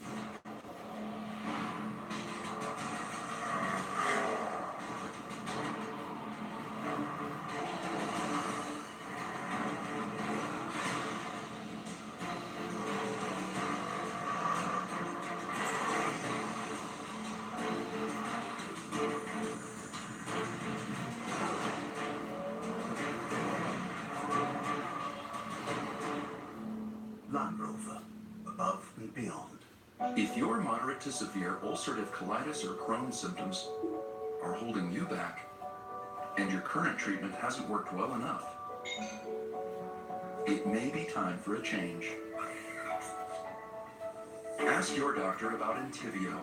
Land Rover, above and beyond. If your moderate to severe ulcerative colitis or Crohn's symptoms are holding you back, and your current treatment hasn't worked well enough, it may be time for a change. Ask your doctor about Entyvio,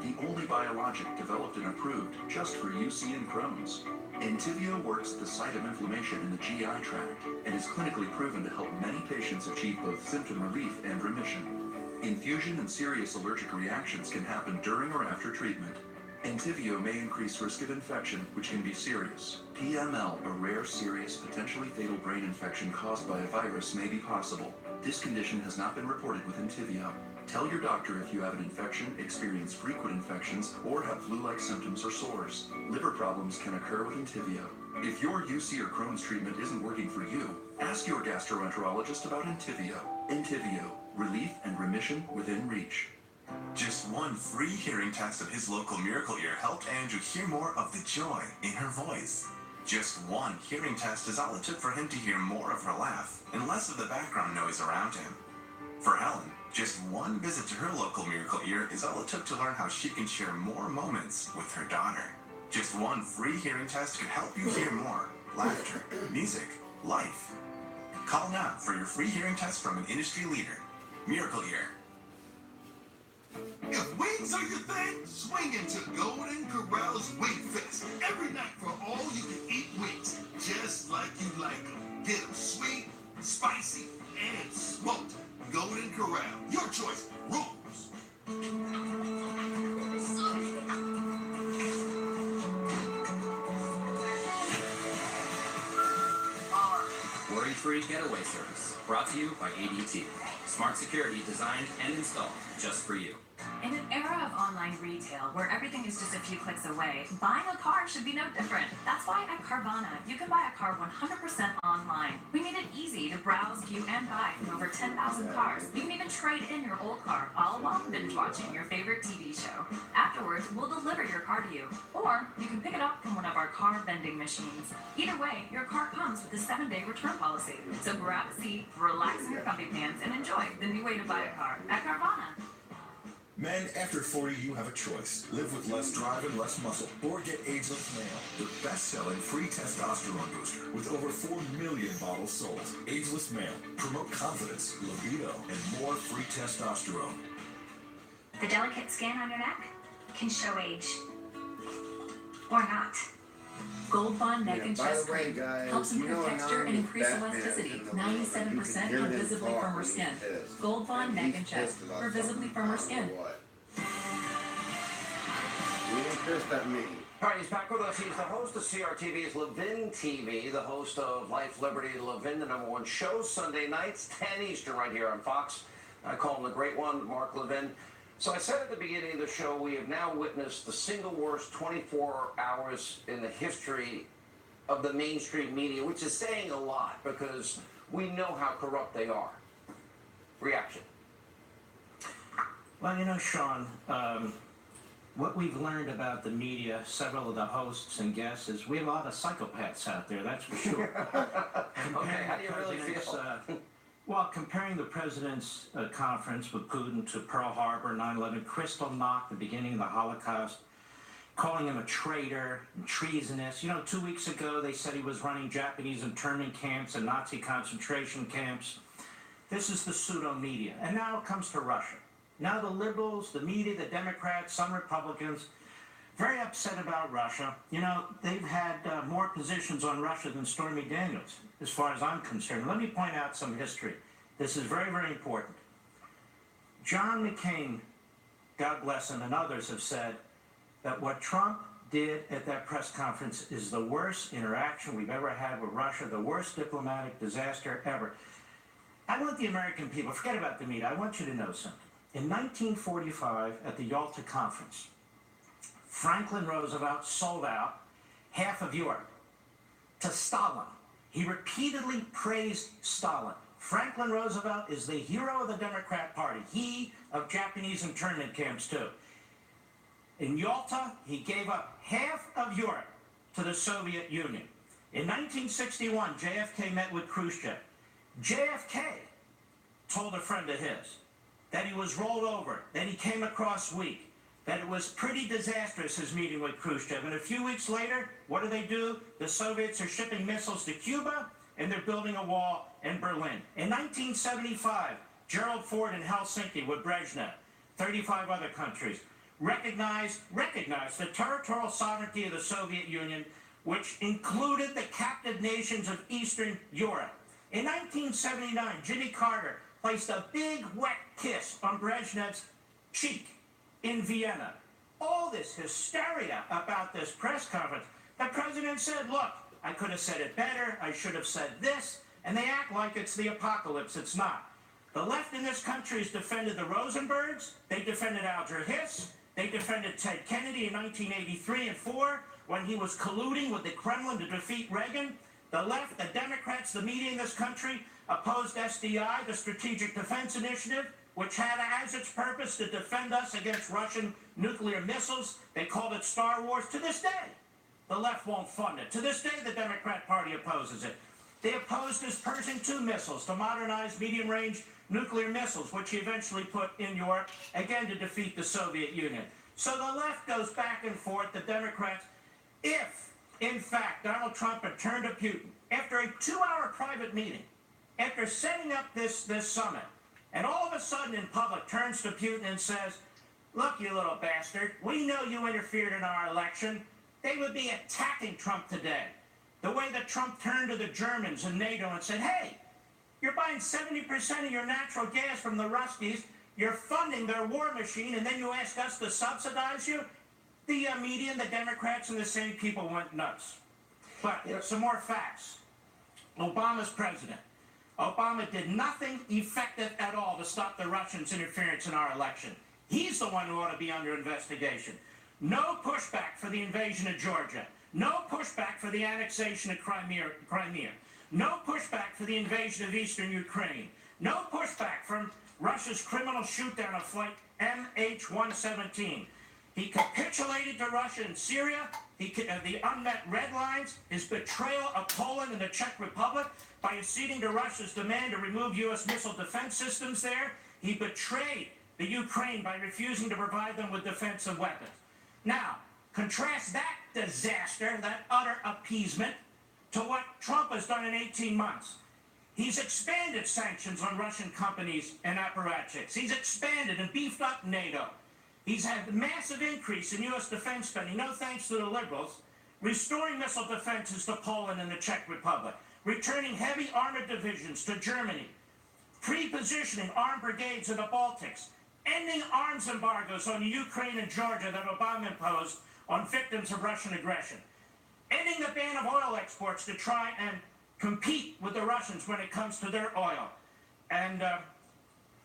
the only biologic developed and approved just for UC and Crohn's. Entyvio works at the site of inflammation in the GI tract and is clinically proven to help many patients achieve both symptom relief and remission. Infusion and serious allergic reactions can happen during or after treatment. Entyvio may increase risk of infection, which can be serious. PML, a rare, serious, potentially fatal brain infection caused by a virus, may be possible. This condition has not been reported with Entyvio. Tell your doctor if you have an infection, experience frequent infections, or have flu-like symptoms or sores. Liver problems can occur with Entyvio. If your UC or Crohn's treatment isn't working for you, ask your gastroenterologist about Entyvio. Entyvio, relief and remission within reach. Just one free hearing test of his local Miracle Ear helped Andrew hear more of the joy in her voice. Just one hearing test is all it took for him to hear more of her laugh and less of the background noise around him. For Helen, just one visit to her local Miracle Ear is all it took to learn how she can share more moments with her daughter. Just one free hearing test could help you hear more laughter, music, life. Call now for your free hearing test from an industry leader, Miracle Ear. If wings are your thing, swing into Golden Corral's Wing Fest. Every night for all you can eat wings, just like you like them. Get them sweet, spicy, and smoked. Golden Corral, your choice, rules. Worry-free getaway service, brought to you by ADT. Smart security designed and installed just for you. In an era of online retail where everything is just a few clicks away, buying a car should be no different. That's why at Carvana, you can buy a car 100% online. We made it easy to browse, view, and buy from over 10,000 cars. You can even trade in your old car, all while binge watching your favorite TV show. Afterwards, we'll deliver your car to you. Or you can pick it up from one of our car vending machines. Either way, your car comes with a 7-day return policy. So grab a seat, relax in your comfy pants, and enjoy the new way to buy a car at Carvana. Men, after 40, you have a choice. Live with less drive and less muscle, or get Ageless Male, the best-selling free testosterone booster with over 4 million bottles sold. Ageless Male. Promote confidence, libido, and more free testosterone. The delicate skin on your neck can show age. Or not. Gold Bond Neck and By Chest the way, Cream guys, helps improve texture and increase Batman elasticity. in the room, and you can 97% hear on him visibly talk firmer when he's skin. pissed. Gold Bond Neck He's and Chest pissed about for visibly something. firmer I don't skin. know what. He ain't pissed at me. All right, he's back with us. He's the host of CRTV's Levin TV, the host of Life, Liberty, Levin, the #1 show, Sunday nights, 10 Eastern, right here on Fox. I call him the great one, Mark Levin. So I said at the beginning of the show, we have now witnessed the single worst 24 hours in the history of the mainstream media, which is saying a lot because we know how corrupt they are. Reaction. Well, you know, Sean, what we've learned about the media, several of the hosts and guests, is we have a lot of psychopaths out there, that's for sure. Okay, how do you really feel? Well, comparing the president's conference with Putin to Pearl Harbor, 9/11, Kristallnacht, the beginning of the Holocaust, calling him a traitor and treasonous. You know, 2 weeks ago, they said he was running Japanese internment camps and Nazi concentration camps. This is the pseudo-media. And now it comes to Russia. Now the liberals, the media, the Democrats, some Republicans, very upset about Russia. You know, they've had more positions on Russia than Stormy Daniels, as far as I'm concerned. Let me point out some history. This is very, very important. John McCain, God bless him, and others have said that what Trump did at that press conference is the worst interaction we've ever had with Russia, the worst diplomatic disaster ever. I want the American people, forget about the media, I want you to know something. In 1945, at the Yalta Conference, Franklin Roosevelt sold out half of Europe to Stalin. He repeatedly praised Stalin. Franklin Roosevelt is the hero of the Democrat Party. He of Japanese internment camps, too. In Yalta, he gave up half of Europe to the Soviet Union. In 1961, JFK met with Khrushchev. JFK told a friend of his that he was rolled over, that he came across weak, that it was pretty disastrous, his meeting with Khrushchev. And a few weeks later, what do? The Soviets are shipping missiles to Cuba, and they're building a wall in Berlin. In 1975, Gerald Ford in Helsinki with Brezhnev, 35 other countries, recognized the territorial sovereignty of the Soviet Union, which included the captive nations of Eastern Europe. In 1979, Jimmy Carter placed a big wet kiss on Brezhnev's cheek in Vienna. All this hysteria about this press conference. The president said, look, I could have said it better, I should have said this, and they act like it's the apocalypse. It's not. The left in this country has defended the Rosenbergs, they defended Alger Hiss, they defended Ted Kennedy in 1983 and 4 when he was colluding with the Kremlin to defeat Reagan. The left, the Democrats, the media in this country opposed SDI, the Strategic Defense Initiative, which had as its purpose to defend us against Russian nuclear missiles. They called it Star Wars. To this day, the left won't fund it. To this day, the Democrat Party opposes it. They opposed his Pershing II missiles to modernize medium-range nuclear missiles, which he eventually put in Europe, again to defeat the Soviet Union. So the left goes back and forth, the Democrats. If, in fact, Donald Trump had turned to Putin after a 2-hour private meeting, after setting up this summit, and all of a sudden in public turns to Putin and says, look, you little bastard, we know you interfered in our election. They would be attacking Trump today. The way that Trump turned to the Germans and NATO and said, hey, you're buying 70% of your natural gas from the Ruskies, you're funding their war machine, and then you ask us to subsidize you? The media and the Democrats and the same people went nuts. But some more facts. Obama's president. Obama did nothing effective at all to stop the Russians' interference in our election. He's the one who ought to be under investigation. No pushback for the invasion of Georgia. No pushback for the annexation of Crimea. No pushback for the invasion of eastern Ukraine. No pushback from Russia's criminal shoot-down of flight MH17. He capitulated to Russia in Syria. The unmet red lines, his betrayal of Poland and the Czech Republic by acceding to Russia's demand to remove U.S. missile defense systems there. He betrayed the Ukraine by refusing to provide them with defensive weapons. Now, contrast that disaster, that utter appeasement, to what Trump has done in 18 months. He's expanded sanctions on Russian companies and apparatchiks. He's expanded and beefed up NATO. He's had a massive increase in U.S. defense spending, no thanks to the liberals, restoring missile defenses to Poland and the Czech Republic, returning heavy armored divisions to Germany, pre-positioning armed brigades in the Baltics, ending arms embargoes on Ukraine and Georgia that Obama imposed on victims of Russian aggression, ending the ban of oil exports to try and compete with the Russians when it comes to their oil. And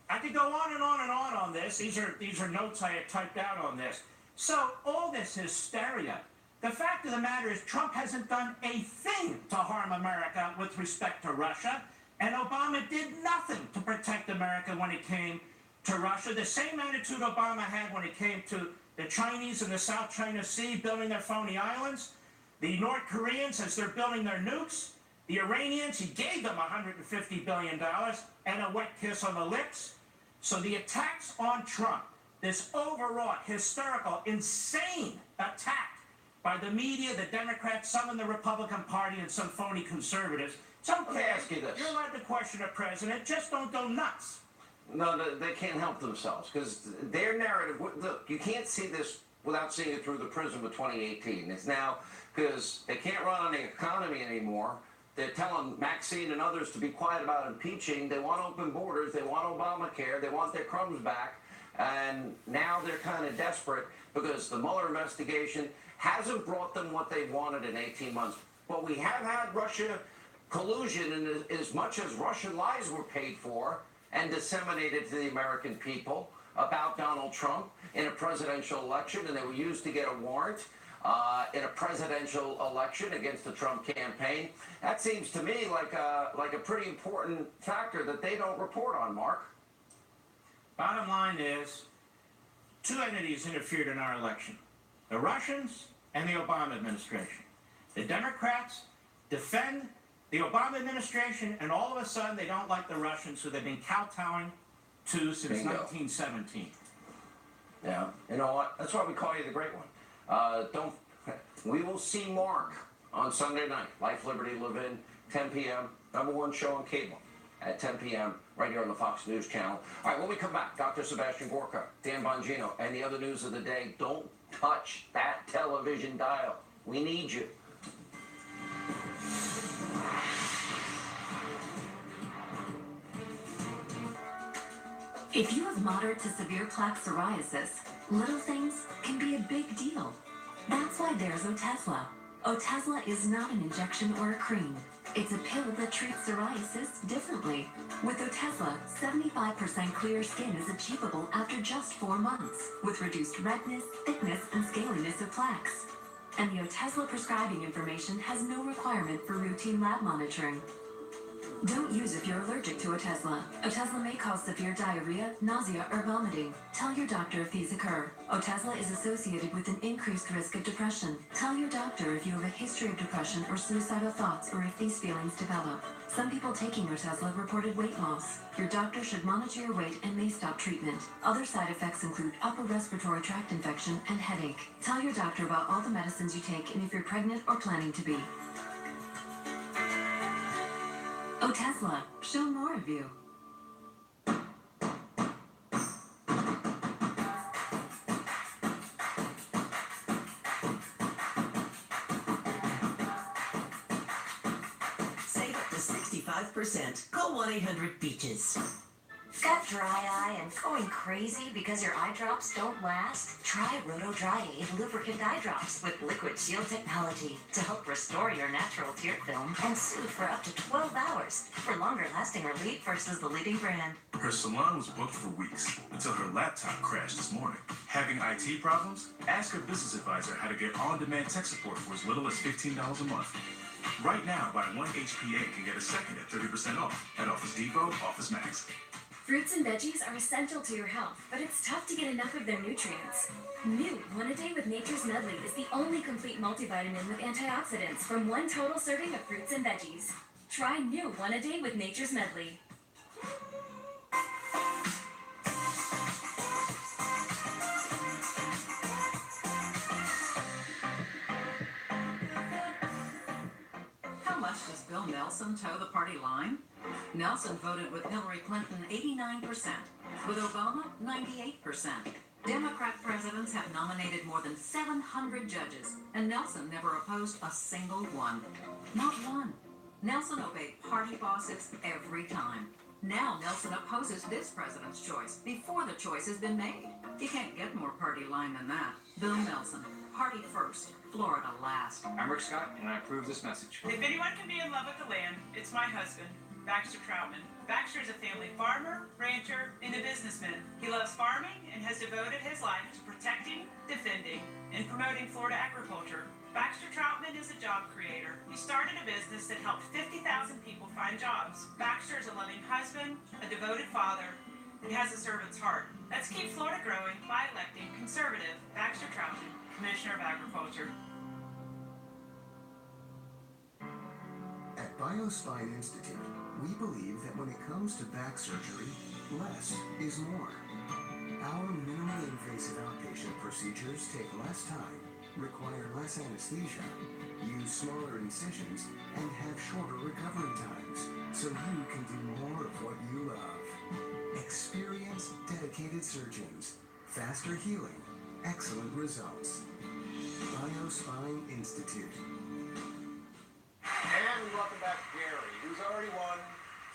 I could go on and on and on this. These are notes I had typed out on this. So all this hysteria, the fact of the matter is Trump hasn't done a thing to harm America with respect to Russia, and Obama did nothing to protect America when it came to Russia. The same attitude Obama had when it came to the Chinese in the South China Sea building their phony islands, the North Koreans as they're building their nukes, the Iranians, he gave them $150 billion and a wet kiss on the lips. So the attacks on Trump, this overwrought, hysterical, insane attack by the media, the Democrats, some in the Republican Party, and some phony conservatives. Let me ask you this. You're allowed to question a president, just don't go nuts. No, they can't help themselves because their narrative, look, you can't see this without seeing it through the prism of 2018. It's now because they can't run on the economy anymore. They're telling Maxine and others to be quiet about impeaching. They want open borders. They want Obamacare. They want their crumbs back. And now they're kind of desperate because the Mueller investigation hasn't brought them what they wanted in 18 months. But we have had Russia collusion, and as much as Russian lies were paid for and disseminated to the American people about Donald Trump in a presidential election, and they were used to get a warrant in a presidential election against the Trump campaign. That seems to me like a pretty important factor that they don't report on, Mark. Bottom line is, two entities interfered in our election, the Russians and the Obama administration. The Democrats defend the Obama administration, and all of a sudden they don't like the Russians, who they've been kowtowing to since 1917. Yeah, you know what? That's why we call you the Great One. We will see Mark on Sunday night, Life, Liberty, Levin, 10 p.m., #1 show on cable at 10 p.m. right here on the Fox News channel. All right, when we come back, Dr. Sebastian Gorka, Dan Bongino, and the other news of the day. Don't touch that television dial. We need you. If you have moderate to severe plaque psoriasis, little things can be a big deal. That's why there's Otezla. Otezla is not an injection or a cream. It's a pill that treats psoriasis differently. With Otezla, 75% clear skin is achievable after just 4 months, with reduced redness, thickness, and scaliness of plaques. And the Otezla prescribing information has no requirement for routine lab monitoring. Don't use if you're allergic to Otezla. Otezla may cause severe diarrhea, nausea, or vomiting. Tell your doctor if these occur. Otezla is associated with an increased risk of depression. Tell your doctor if you have a history of depression or suicidal thoughts, or if these feelings develop. Some people taking Otezla reported weight loss. Your doctor should monitor your weight and may stop treatment. Other side effects include upper respiratory tract infection and headache. Tell your doctor about all the medicines you take and if you're pregnant or planning to be. Otezla, show more of you. 25%. Call 1-800-BEACHES. Got dry eye and going crazy because your eye drops don't last? Try Roto Dry Aid Lubricant Eye Drops with Liquid Shield technology to help restore your natural tear film and soothe for up to 12 hours for longer lasting relief versus the leading brand. Her salon was booked for weeks until her laptop crashed this morning. Having IT problems? Ask her business advisor how to get on-demand tech support for as little as $15 a month. Right now, buy one HPA can get a second at 30% off at Office Depot, Office Max. Fruits and veggies are essential to your health, but it's tough to get enough of their nutrients. New One A Day with Nature's Medley is the only complete multivitamin with antioxidants from one total serving of fruits and veggies. Try New One A Day with Nature's Medley. How much does Bill Nelson toe the party line? Nelson voted with Hillary Clinton 89%, with Obama 98%. Democrat presidents have nominated more than 700 judges, and Nelson never opposed a single one. Not one. Nelson obeyed party bosses every time. Now Nelson opposes this president's choice before the choice has been made. You can't get more party line than that. Bill Nelson, party first, Florida last. I'm Rick Scott, and I approve this message. If anyone can be in love with the land, it's my husband, Baxter Troutman. Baxter is a family farmer, rancher, and a businessman. He loves farming and has devoted his life to protecting, defending, and promoting Florida agriculture. Baxter Troutman is a job creator. He started a business that helped 50,000 people find jobs. Baxter is a loving husband, a devoted father, and has a servant's heart. Let's keep Florida growing by electing conservative Baxter Troutman, Commissioner of Agriculture. At BioSpine Institute, we believe that when it comes to back surgery, less is more. Our minimally invasive outpatient procedures take less time, require less anesthesia, use smaller incisions, and have shorter recovery times, so you can do more of what you love. Experienced, dedicated surgeons, faster healing, excellent results. BioSpine Institute. And we welcome back Gary, who's already won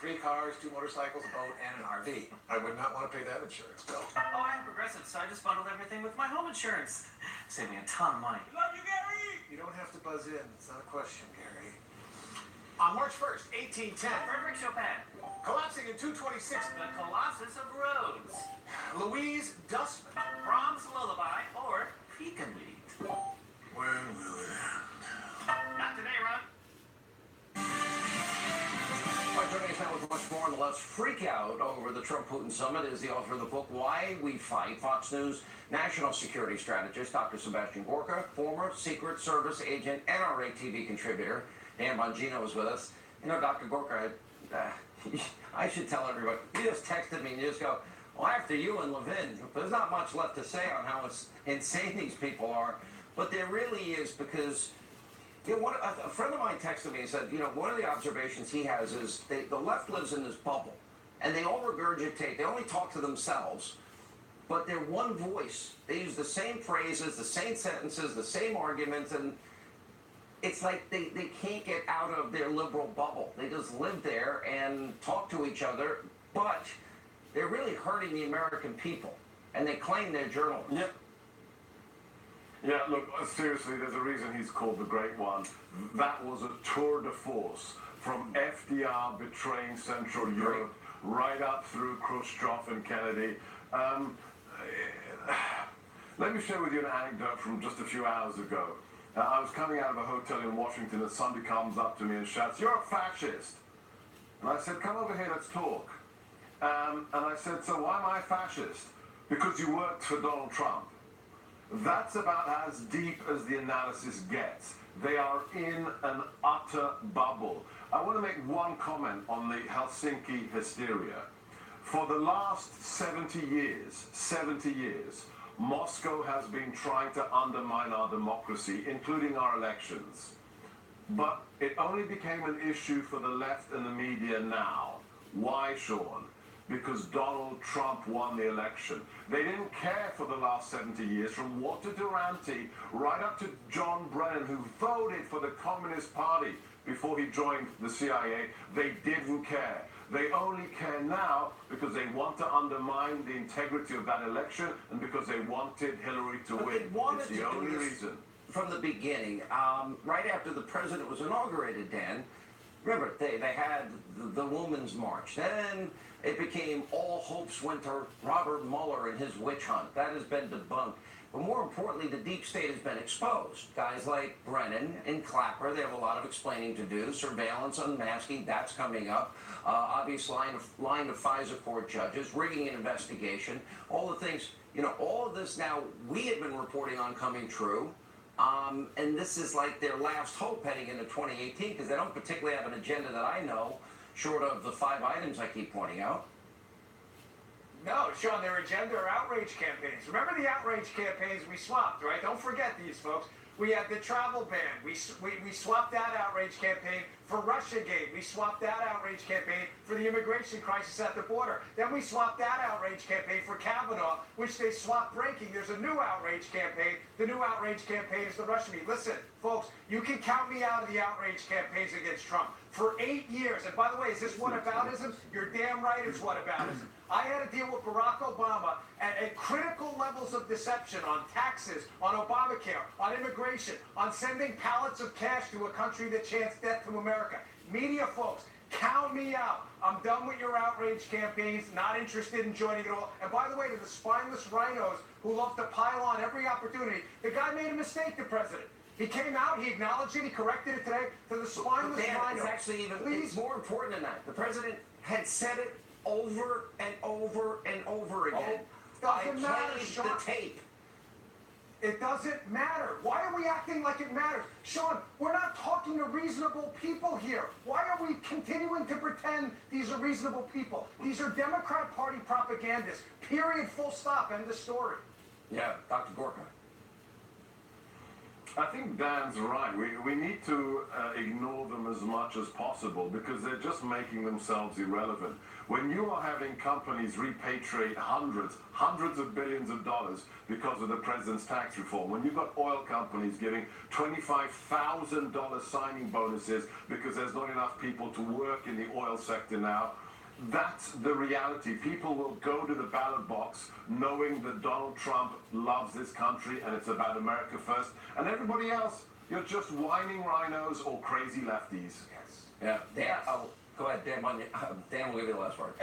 3 cars, 2 motorcycles, a boat, and an RV. I would not want to pay that insurance bill. Oh, I'm progressive, so I just bundled everything with my home insurance. Saved me a ton of money. Love you, Gary! You don't have to buzz in. It's not a question, Gary. On March 1st, 1810, Frederick Chopin, collapsing in 226, the Colossus of Rhodes. Louise Dustman. Brahms' Lullaby, or Pecan-Lead. When will it end? Not today, Ron. Joining us now with much more on the left's freak out over the Trump-Putin summit is the author of the book Why We Fight, Fox News national security strategist Dr. Sebastian Gorka, former Secret Service agent, NRA TV contributor. Dan Bongino is with us. You know, Dr. Gorka, I should tell everybody, you just texted me and you just go, well, after you and Levin, there's not much left to say on how insane these people are, but there really is, because you know, a friend of mine texted me and said, you know, one of the observations he has is the left lives in this bubble, and they all regurgitate. They only talk to themselves, but they're one voice. They use the same phrases, the same sentences, the same arguments, and it's like they can't get out of their liberal bubble. They just live there and talk to each other, but they're really hurting the American people, and they claim they're journalists. Yep. Yeah, look, seriously, there's a reason he's called the Great One. That was a tour de force from FDR betraying Central Europe right up through Khrushchev and Kennedy. Let me share with you an anecdote from just a few hours ago. I was coming out of a hotel in Washington and somebody comes up to me and shouts, "You're a fascist." And I said, "Come over here, let's talk." And I said, "So why am I a fascist?" "Because you worked for Donald Trump." That's about as deep as the analysis gets. They are in an utter bubble. I want to make one comment on the Helsinki hysteria. For the last 70 years, Moscow has been trying to undermine our democracy, including our elections. But it only became an issue for the left and the media now. Why, Sean? because Donald Trump won the election. They didn't care for the last 70 years, from Walter Duranty right up to John Brennan, who voted for the Communist Party before he joined the CIA. They didn't care. They only care now because they want to undermine the integrity of that election and because they wanted Hillary to win. It's the only reason. From the beginning, right after the president was inaugurated, Dan, remember, they had the Women's March. Then it became all hopes went to Robert Mueller and his witch hunt. That has been debunked. But more importantly, the deep state has been exposed. Guys like Brennan and Clapper, they have a lot of explaining to do. Surveillance, unmasking, that's coming up. Obvious line of FISA court judges, rigging an investigation, all the things, you know, all of this now we have been reporting on coming true. And this is like their last hope heading into 2018 because they don't particularly have an agenda that I know, short of the 5 items I keep pointing out. No, Sean, their agenda are outrage campaigns. Remember the outrage campaigns we swapped, right? Don't forget these, folks. We had the travel ban. We swapped that outrage campaign for Russiagate. We swapped that outrage campaign for the immigration crisis at the border. Then we swapped that outrage campaign for Kavanaugh, which they swapped breaking. There's a new outrage campaign. The new outrage campaign is the Russia meet. Listen, folks, you can count me out of the outrage campaigns against Trump. For 8 years, and by the way, is this whataboutism? You're damn right it's whataboutism. I had to deal with Barack Obama at critical levels of deception on taxes, on Obamacare, on immigration, on sending pallets of cash to a country that chants death to America. Media folks, count me out. I'm done with your outrage campaigns, not interested in joining it all. And by the way, to the spineless rhinos who love to pile on every opportunity, the guy made a mistake, the president. He came out, he acknowledged it, he corrected it today. To the spineless rhinos. It's actually it's more important than that. The president had said it over and over and over again. Doesn't matter, played Sean. the tape. It doesn't matter. Why are we acting like it matters? Sean, we're not talking to reasonable people here. Why are we continuing to pretend these are reasonable people? These are Democrat Party propagandists. Period, full stop, end of story. Yeah, Dr. Gorka. I think Dan's right. We need to ignore them as much as possible because they're just making themselves irrelevant. When you are having companies repatriate hundreds of billions of dollars because of the president's tax reform, when you've got oil companies giving $25,000 signing bonuses because there's not enough people to work in the oil sector now, that's the reality. People will go to the ballot box knowing that Donald Trump loves this country and it's about America first. And everybody else, you're just whining rhinos or crazy lefties. Yes. Yeah. Dan, go ahead, Dan. Dan will give you the last word.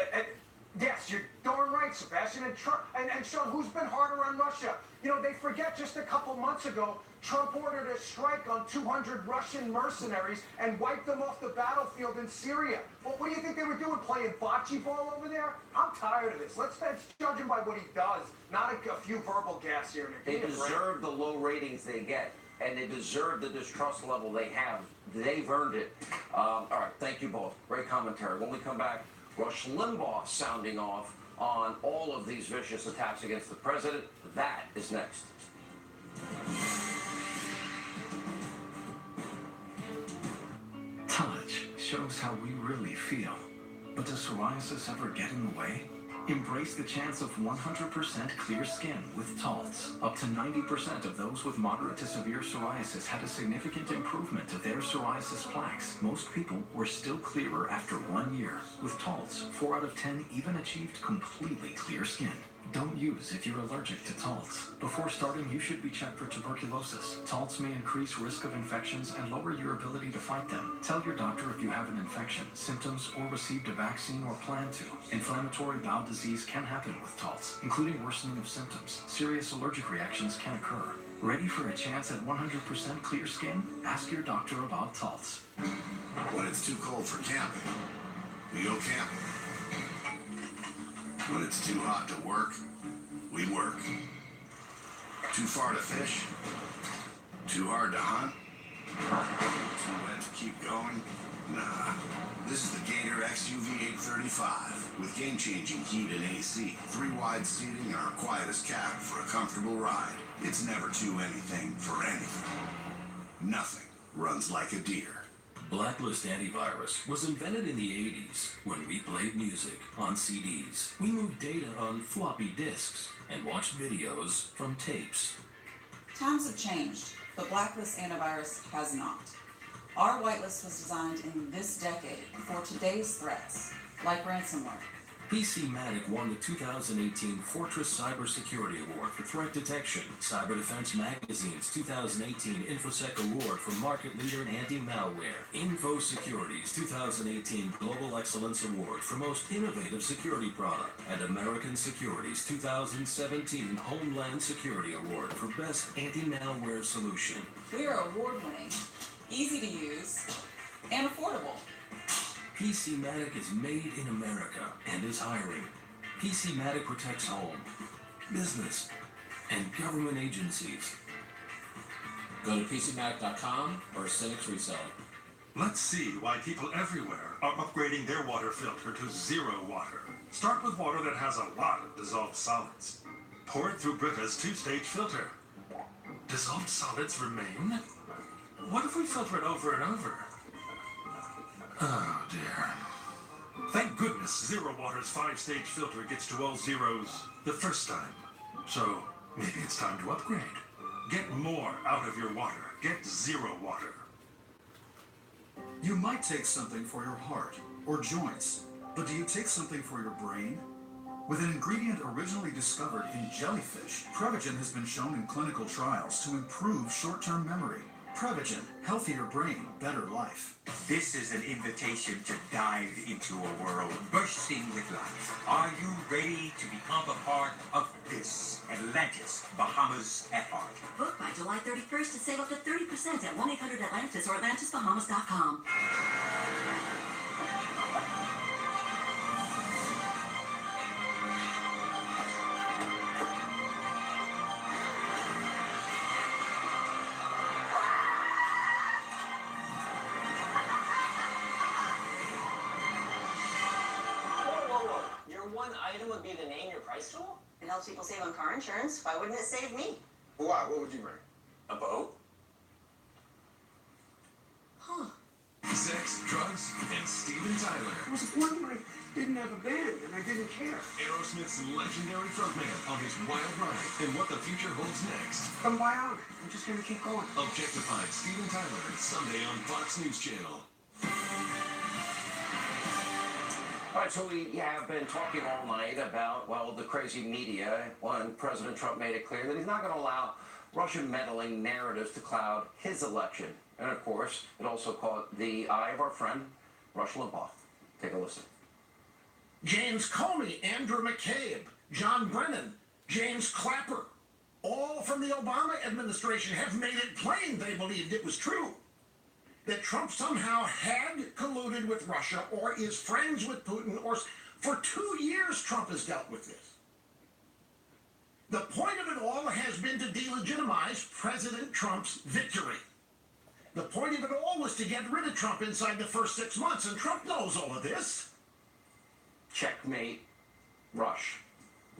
Yes, you're darn right, Sebastian. And Trump, and Sean, who's been harder on Russia? You know, they forget just a couple months ago, Trump ordered a strike on 200 Russian mercenaries and wiped them off the battlefield in Syria. Well, what do you think they were doing, playing bocce ball over there? I'm tired of this. Let's judge him by what he does, not a few verbal gas here and there. They deserve the low ratings they get, and they deserve the distrust level they have. They've earned it. All right, thank you both. Great commentary. When we come back, Rush Limbaugh sounding off on all of these vicious attacks against the president. That is next. Touch shows how we really feel. But does psoriasis ever get in the way? Embrace the chance of 100% clear skin with Taltz. Up to 90% of those with moderate to severe psoriasis had a significant improvement of their psoriasis plaques. Most people were still clearer after 1 year. With Taltz, 4 out of 10 even achieved completely clear skin. Don't use if you're allergic to Taltz. Before starting, you should be checked for tuberculosis. Taltz may increase risk of infections and lower your ability to fight them. Tell your doctor if you have an infection, symptoms, or received a vaccine or plan to. Inflammatory bowel disease can happen with Taltz, including worsening of symptoms. Serious allergic reactions can occur. Ready for a chance at 100% clear skin? Ask your doctor about Taltz. When it's too cold for camping, we go camping. When it's too hot to work, we work. Too far to fish? Too hard to hunt? Too wet to keep going? Nah. This is the Gator XUV 835 with game-changing heat and AC, 3 wide seating, and our quietest cabin for a comfortable ride. It's never too anything for anything. Nothing runs like a deer. Blacklist Antivirus was invented in the 80s when we played music on CDs. We moved data on floppy disks and watched videos from tapes. Times have changed, but Blacklist Antivirus has not. Our whitelist was designed in this decade for today's threats, like ransomware. PCmatic won the 2018 Fortress Cybersecurity Award for Threat Detection, Cyber Defense Magazine's 2018 InfoSec Award for Market Leader in Anti-Malware, InfoSecurity's 2018 Global Excellence Award for Most Innovative Security Product, and American Security's 2017 Homeland Security Award for Best Anti-Malware Solution. We are award-winning, easy to use, and affordable. PCmatic is made in America and is hiring. PCmatic protects home, business, and government agencies. Go to PCmatic.com or Cynics Reseller. Let's see why people everywhere are upgrading their water filter to zero water. Start with water that has a lot of dissolved solids. Pour it through Brita's two-stage filter. Dissolved solids remain? What if we filter it over and over? Oh dear. Thank goodness Zero Water's 5-stage filter gets to all zeros the first time. So maybe it's time to upgrade. Get more out of your water. Get Zero Water. You might take something for your heart or joints, but do you take something for your brain? With an ingredient originally discovered in jellyfish, Prevagen has been shown in clinical trials to improve short-term memory. Prevagen, healthier brain, better life. This is an invitation to dive into a world bursting with life. Are you ready to become a part of this Atlantis, Bahamas at heart? Book by July 31st to save up to 30% at 1-800-ATLANTIS or AtlantisBahamas.com. One item would be the name your price tool? It helps people save on car insurance. Why wouldn't it save me? Why? What would you bring? A boat? Huh. Sex, drugs, and Steven Tyler. There was a point when I didn't have a band and I didn't care. Aerosmith's legendary frontman on his wild ride and what the future holds next. From bionic. I'm just gonna keep going. Objectified Steven Tyler, Sunday on Fox News Channel. All right, so we have been talking all night about, well, the crazy media when President Trump made it clear that he's not going to allow Russian meddling narratives to cloud his election. And, of course, it also caught the eye of our friend, Rush Limbaugh. Take a listen. James Comey, Andrew McCabe, John Brennan, James Clapper, all from the Obama administration have made it plain they believed it was true. That Trump somehow had colluded with Russia or is friends with Putin, or for 2 years Trump has dealt with this. The point of it all has been to delegitimize President Trump's victory. The point of it all was to get rid of Trump inside the first 6 months, and Trump knows all of this. Checkmate, Rush.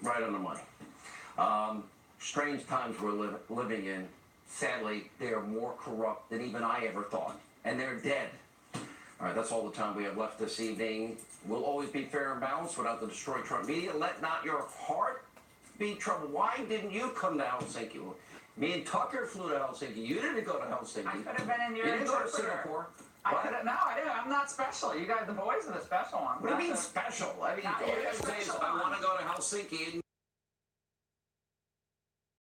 Right on the money. Strange times we're living in. Sadly, they are more corrupt than even I ever thought. And they're dead. All right, that's all the time we have left this evening. We'll always be fair and balanced without the Destroy Trump media. Let not your heart be troubled. Why didn't you come to Helsinki? Me and Tucker flew to Helsinki. You didn't go to Helsinki. I could have been in your You didn't go to interpreter. Singapore. I could have. No, I didn't. I'm not special. You guys, the boys, are the special ones. What do you mean special? I mean, all you have to say is, I want to go to Helsinki.